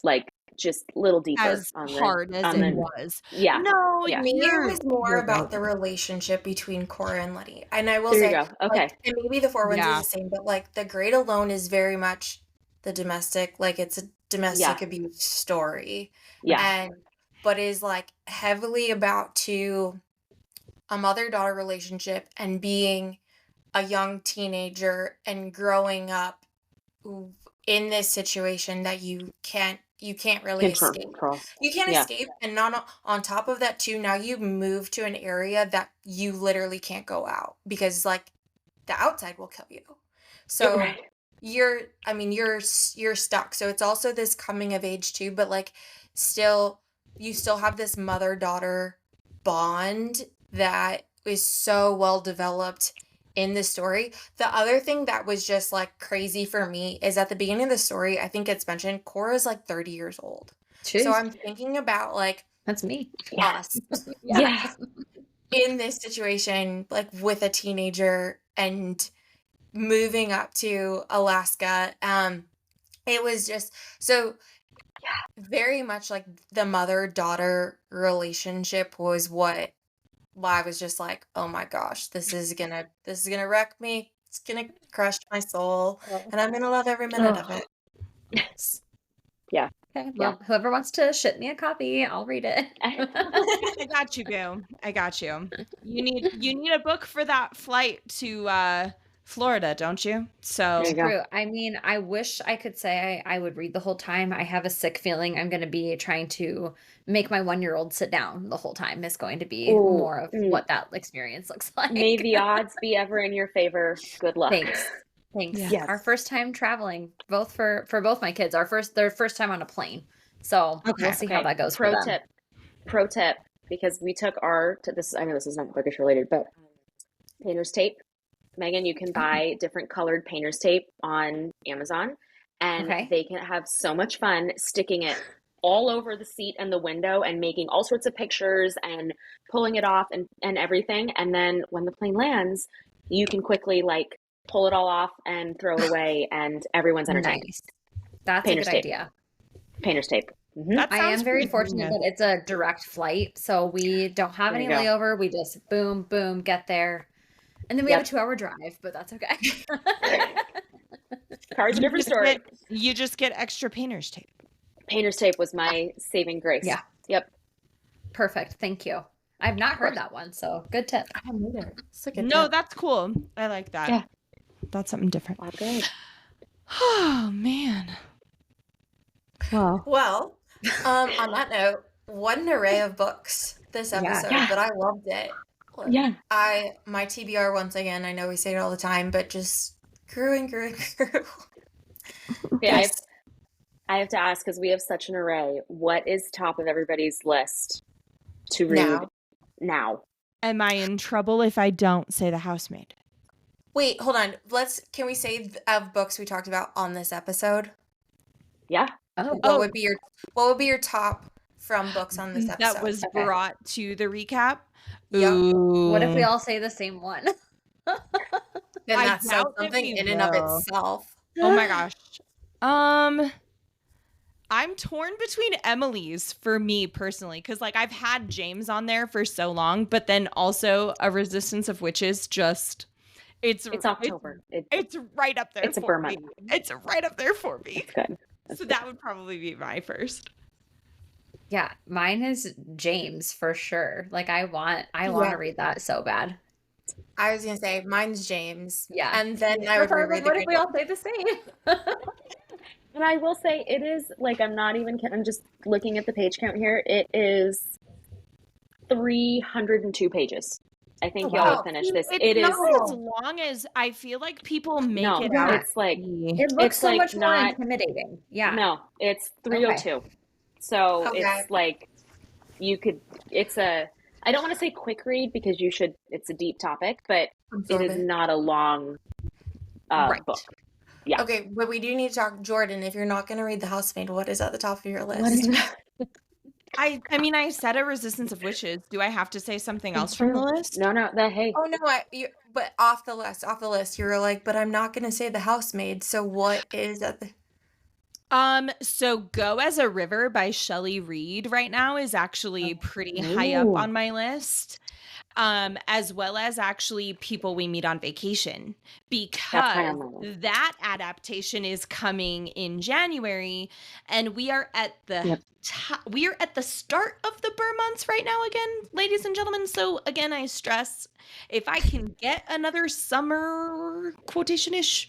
Speaker 3: like just a little deeper
Speaker 2: As hard as it was.
Speaker 3: Yeah.
Speaker 2: No,
Speaker 3: Yeah.
Speaker 1: Me, it was more
Speaker 2: you're
Speaker 1: about
Speaker 2: right.
Speaker 1: the relationship between Cora and Letty. And I will
Speaker 3: There
Speaker 1: say,
Speaker 3: you go. Okay.
Speaker 1: like, and maybe the Four Winds
Speaker 2: Yeah.
Speaker 1: is the same, but like the Great Alone is very much the domestic, like it's a domestic abuse story.
Speaker 3: Yeah.
Speaker 1: But is like heavily about a mother-daughter relationship and being a young teenager and growing up in this situation that you can't really escape. You can't escape, and not on top of that too, now you move to an area that you literally can't go out because like the outside will kill you. So you're stuck. So it's also this coming of age too, but like you still have this mother-daughter bond that is so well developed in the story. The other thing that was just like crazy for me is at the beginning of the story, I think it's mentioned Cora's like 30 years old.
Speaker 4: Jeez.
Speaker 1: So I'm thinking about like
Speaker 4: That's me.
Speaker 1: us in this situation, like with a teenager and moving up to Alaska. It was just so very much like the mother-daughter relationship was why I was just like, oh my gosh, this is gonna wreck me. It's gonna crush my soul, and I'm gonna love every minute of it.
Speaker 3: Yes. Yeah.
Speaker 4: Okay. Well, whoever wants to ship me a copy, I'll read it.
Speaker 2: I got you, boo. I got you. You need a book for that flight to Florida, don't you? So
Speaker 3: There you go.
Speaker 4: True. I mean, I wish I could say I would read the whole time. I have a sick feeling I'm going to be trying to make my 1-year-old sit down the whole time. Is going to be more of what that experience looks like.
Speaker 3: May the odds be ever in your favor. Good luck.
Speaker 4: Thanks.
Speaker 3: Yes.
Speaker 4: Our first time traveling, both for both my kids. Their first time on a plane. So we'll see how that goes for them.
Speaker 3: Pro tip, because we took I know this is not bookish related, but painter's tape Megan, you can buy different colored painter's tape on Amazon, and
Speaker 4: Okay.
Speaker 3: they can have so much fun sticking it all over the seat and the window and making all sorts of pictures and pulling it off and everything. And then when the plane lands, you can quickly like pull it all off and throw it away, and everyone's entertained.
Speaker 4: Nice. That's
Speaker 3: Painter's
Speaker 4: a good
Speaker 3: tape.
Speaker 4: idea.
Speaker 3: Painter's tape. Mm-hmm.
Speaker 2: That
Speaker 4: I
Speaker 2: sounds
Speaker 4: am very
Speaker 2: pretty
Speaker 4: fortunate
Speaker 2: genius.
Speaker 4: that it's a direct flight, so we don't have
Speaker 3: There
Speaker 4: any
Speaker 3: you go.
Speaker 4: layover. We just boom, boom, get there. And then we have a
Speaker 3: Yep.
Speaker 4: 2-hour drive, but that's okay.
Speaker 3: Car's a different story.
Speaker 2: You just get extra painter's tape.
Speaker 3: Painter's tape was my saving grace.
Speaker 4: Yeah.
Speaker 3: Yep.
Speaker 4: Perfect. Thank you. I've not heard that one, so good tip.
Speaker 1: I haven't either. It's like a
Speaker 2: No,
Speaker 1: tip.
Speaker 2: that's cool. I like that.
Speaker 3: Yeah.
Speaker 2: That's something different.
Speaker 3: All good.
Speaker 2: Oh man. Wow.
Speaker 1: Well, on that note, what an array of books this
Speaker 4: Yeah.
Speaker 1: episode,
Speaker 3: Yeah.
Speaker 1: but I loved it.
Speaker 3: Yeah.
Speaker 1: My TBR once again, I know we say it all the time, but just grew and grew and grew.
Speaker 3: Yeah,
Speaker 1: Yes.
Speaker 3: I have to ask, because we have such an array, what is top of everybody's list to read now?
Speaker 2: Am I in trouble if I don't say The Housemaid?
Speaker 1: Wait, hold on. Can we say of books we talked about on this episode?
Speaker 3: Yeah.
Speaker 4: Oh,
Speaker 1: What would be your top from books on this episode?
Speaker 2: That was
Speaker 3: Okay.
Speaker 2: brought to the recap.
Speaker 1: Yep.
Speaker 2: Ooh.
Speaker 4: what if we all say the same one?
Speaker 1: Then
Speaker 2: I
Speaker 1: that's
Speaker 2: doubt that
Speaker 1: something
Speaker 2: we
Speaker 1: in and of
Speaker 2: will.
Speaker 1: itself.
Speaker 2: Oh my gosh. I'm torn between Emily's for me personally, because like I've had James on there for so long, but then also A Resistance of Witches just it's
Speaker 3: October.
Speaker 2: It's right up there
Speaker 3: It's a
Speaker 2: for
Speaker 3: burn
Speaker 2: me.
Speaker 3: month.
Speaker 2: It's right up there for me.
Speaker 3: It's good.
Speaker 2: So that would probably be my first.
Speaker 4: Yeah, mine is James for sure. Like I want to read that so bad.
Speaker 1: I was gonna say mine's James.
Speaker 4: Yeah.
Speaker 1: And then I would reread
Speaker 4: What
Speaker 1: the
Speaker 4: if we all say the same?
Speaker 3: And I will say it is like, I'm just looking at the page count here. It is 302 pages. I think y'all
Speaker 1: wow.
Speaker 3: will finish this.
Speaker 2: It's
Speaker 3: It is
Speaker 2: not as long as I feel like people make
Speaker 3: no,
Speaker 2: it out.
Speaker 3: it's like
Speaker 4: It looks
Speaker 3: It's
Speaker 4: so
Speaker 3: like
Speaker 4: much more
Speaker 3: not-
Speaker 4: intimidating. Yeah.
Speaker 3: no, it's 302. So
Speaker 1: Okay.
Speaker 3: it's like I don't want to say quick read because it's a deep topic, but it is not a long
Speaker 2: Right.
Speaker 3: book. Yeah.
Speaker 1: Okay, but we do need to talk, Jordan, if you're not gonna read The Housemaid, what is at the top of your list?
Speaker 3: What is
Speaker 2: I mean, I said A Resistance of Witches. Do I have to say something else from the list?
Speaker 3: No, hey.
Speaker 1: Oh no, but off the list, you were like, but I'm not gonna say The Housemaid. So what is at the?
Speaker 2: So Go as a River by Shelley Reed right now is actually pretty high up
Speaker 3: Ooh.
Speaker 2: on my list. As well as actually People We Meet on Vacation,
Speaker 3: high
Speaker 2: because
Speaker 3: on my list.
Speaker 2: that adaptation is coming in January, and we are at the we are at the start of the Burr months right now again, ladies and gentlemen. So again, I stress, if I can get another summer quotation-ish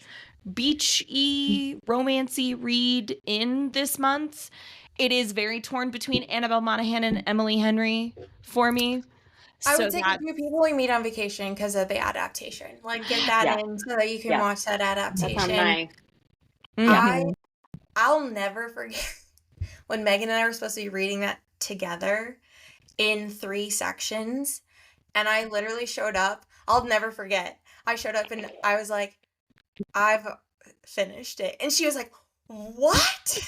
Speaker 2: beach-y romancy read in this month, it is very torn between Annabelle Monaghan and Emily Henry for me.
Speaker 1: I
Speaker 2: So
Speaker 1: would say
Speaker 2: that-
Speaker 1: People We Meet on Vacation because of the adaptation. Like get that
Speaker 3: Yeah.
Speaker 1: in so that you can
Speaker 3: Yeah.
Speaker 1: watch that
Speaker 3: That's on
Speaker 1: adaptation.
Speaker 3: my
Speaker 1: I'll never forget when Megan and I were supposed to be reading that together in 3 sections, and I literally showed up. I'll never forget. I showed up and I was like, I've finished it. And she was like, what?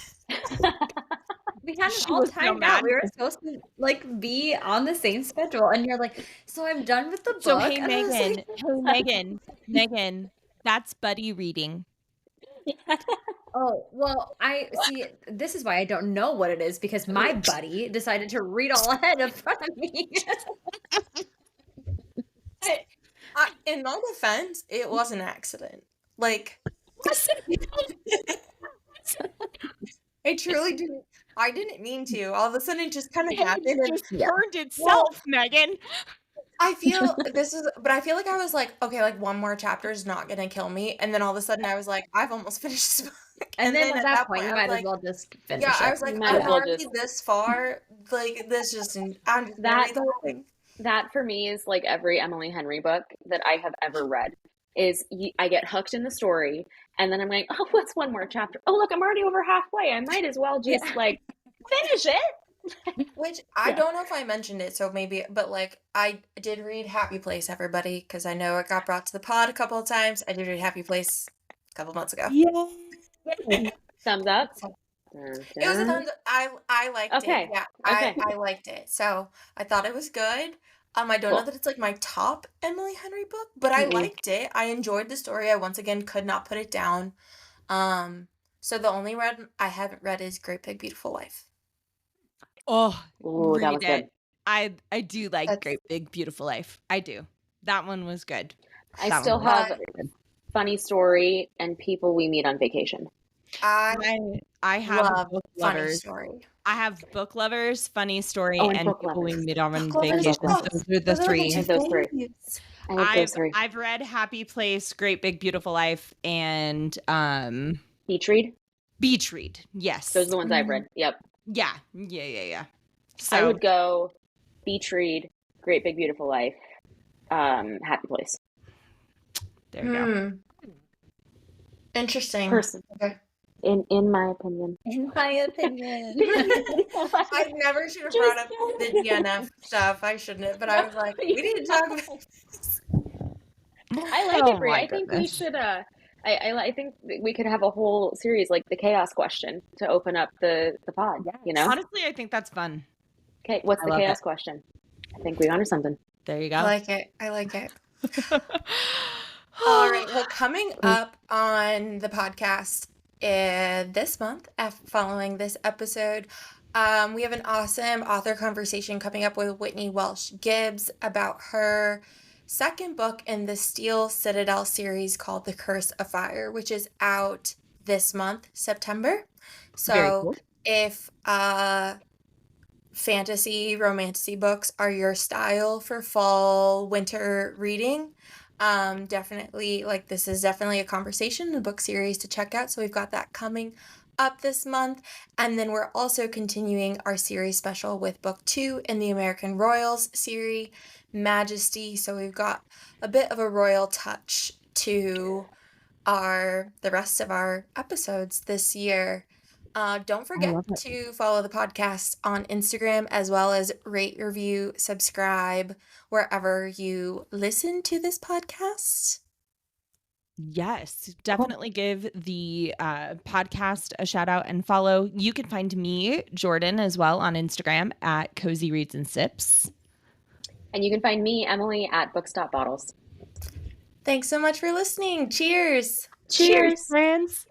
Speaker 4: We had
Speaker 2: She
Speaker 4: it all
Speaker 2: was so
Speaker 4: timed
Speaker 2: mad.
Speaker 4: out. We were supposed to like be on the same schedule, and you're like, "So I'm done with the book."
Speaker 2: So hey
Speaker 4: And I was
Speaker 2: Megan,
Speaker 4: like,
Speaker 2: Megan, that's buddy reading.
Speaker 4: "Oh, well, I see. This is why I don't know what it is because my buddy decided to read all ahead in front of me."
Speaker 1: In my defense, it was an accident. Like, I truly didn't. I didn't mean to. All of a sudden, it just kind of happened.
Speaker 2: It
Speaker 1: And
Speaker 2: just turned itself, Megan.
Speaker 1: I feel but I feel like I was like, okay, like one more chapter is not gonna kill me. And then all of a sudden, I was like, I've almost finished this book.
Speaker 4: And then at that point, you
Speaker 1: I was
Speaker 4: might as
Speaker 1: like,
Speaker 4: well just finish
Speaker 1: yeah,
Speaker 4: it.
Speaker 1: I was like,
Speaker 3: Might
Speaker 1: I'm
Speaker 3: as well
Speaker 1: already
Speaker 3: just-
Speaker 1: this far. Like, this just, I'm just gonna
Speaker 3: That-
Speaker 1: read the whole thing.
Speaker 3: That for me is like every Emily Henry book that I have ever read. I get hooked in the story, and then I'm like, oh, what's one more chapter? Oh, look, I'm already over halfway. I might as well just like finish it.
Speaker 1: Which I
Speaker 3: Yeah.
Speaker 1: don't know if I mentioned it, so maybe, but like I did read Happy Place, everybody, because I know it got brought to the pod a couple of times. I did read Happy Place a couple months ago.
Speaker 2: Yeah.
Speaker 3: Thumbs up.
Speaker 1: So
Speaker 3: Dun,
Speaker 1: it was a
Speaker 3: dun.
Speaker 1: thumbs. I liked it.
Speaker 3: Okay.
Speaker 1: Yeah,
Speaker 3: Okay.
Speaker 1: I liked it. So I thought it was good. I don't know
Speaker 3: Cool.
Speaker 1: that it's like my top Emily Henry book, but I
Speaker 3: Mm-mm.
Speaker 1: liked it. I enjoyed the story. I once again could not put it down. So the only read I haven't read is Great Big Beautiful Life.
Speaker 2: Oh,
Speaker 3: Ooh, that was
Speaker 2: read
Speaker 3: good.
Speaker 2: it. I do like
Speaker 1: That's
Speaker 2: Great Big Beautiful Life. I do. That one was good.
Speaker 3: I
Speaker 2: That
Speaker 3: still
Speaker 2: one was
Speaker 3: have
Speaker 2: very good.
Speaker 3: funny story and people we meet on vacation.
Speaker 1: I
Speaker 2: I have
Speaker 1: love
Speaker 2: book
Speaker 1: funny
Speaker 2: lovers.
Speaker 1: story.
Speaker 2: I have book lovers, funny story,
Speaker 3: Oh, and
Speaker 2: and
Speaker 3: book
Speaker 2: people we
Speaker 3: lovers.
Speaker 2: meet on
Speaker 1: Book lovers.
Speaker 2: vacation.
Speaker 3: Book lovers.
Speaker 2: Those are the
Speaker 1: Those are my
Speaker 2: three.
Speaker 1: two
Speaker 3: Those three.
Speaker 1: faves.
Speaker 3: I like those three.
Speaker 2: I've read Happy Place, Great Big Beautiful Life, and
Speaker 3: Beach read.
Speaker 2: Beach Read. Yes.
Speaker 3: Those are the ones I've read. Yep.
Speaker 2: Yeah. So
Speaker 3: I would go Beach read, Great Big Beautiful Life, Happy Place.
Speaker 2: there you go.
Speaker 1: Interesting.
Speaker 3: Person.
Speaker 1: Okay.
Speaker 3: In my opinion.
Speaker 4: In my opinion.
Speaker 1: I never should have brought up the DNF stuff. I shouldn't have, but I was like, we need to talk about this.
Speaker 3: I like
Speaker 2: Oh
Speaker 3: it, Brie.
Speaker 2: my
Speaker 3: I think we
Speaker 2: goodness.
Speaker 3: should. I think we could have a whole series like the chaos question to open up the pod. You know.
Speaker 2: Honestly, I think that's fun.
Speaker 3: Okay. What's
Speaker 2: I
Speaker 3: the
Speaker 2: love
Speaker 3: chaos
Speaker 2: it.
Speaker 3: question? I think we onto something.
Speaker 2: There you
Speaker 1: I
Speaker 2: go.
Speaker 1: like it. I like it. All right. Well, coming up on the podcast this month, following this episode, we have an awesome author conversation coming up with Whitney Welsh Gibbs about her second book in the Steel Citadel series called The Curse of Fire, which is out this month, September.
Speaker 2: Very
Speaker 1: So
Speaker 2: cool.
Speaker 1: if fantasy, romantasy books are your style for fall, winter reading, definitely, like, this is definitely a conversation, a book series to check out. So we've got that coming up this month. And then we're also continuing our series special with book 2 in the American Royals series, Majesty. So we've got a bit of a royal touch to the rest of our episodes this year. Don't forget
Speaker 2: love it.
Speaker 1: to follow the podcast on Instagram, as well as rate, review, subscribe wherever you listen to this podcast.
Speaker 2: Yes, definitely give the podcast a shout out and follow. You can find me, Jordan, as well on Instagram at Cozy Reads and Sips.
Speaker 3: And you can find me, Emily, at Bookstop Bottles.
Speaker 1: Thanks so much for listening. Cheers.
Speaker 3: Cheers.
Speaker 2: Friends.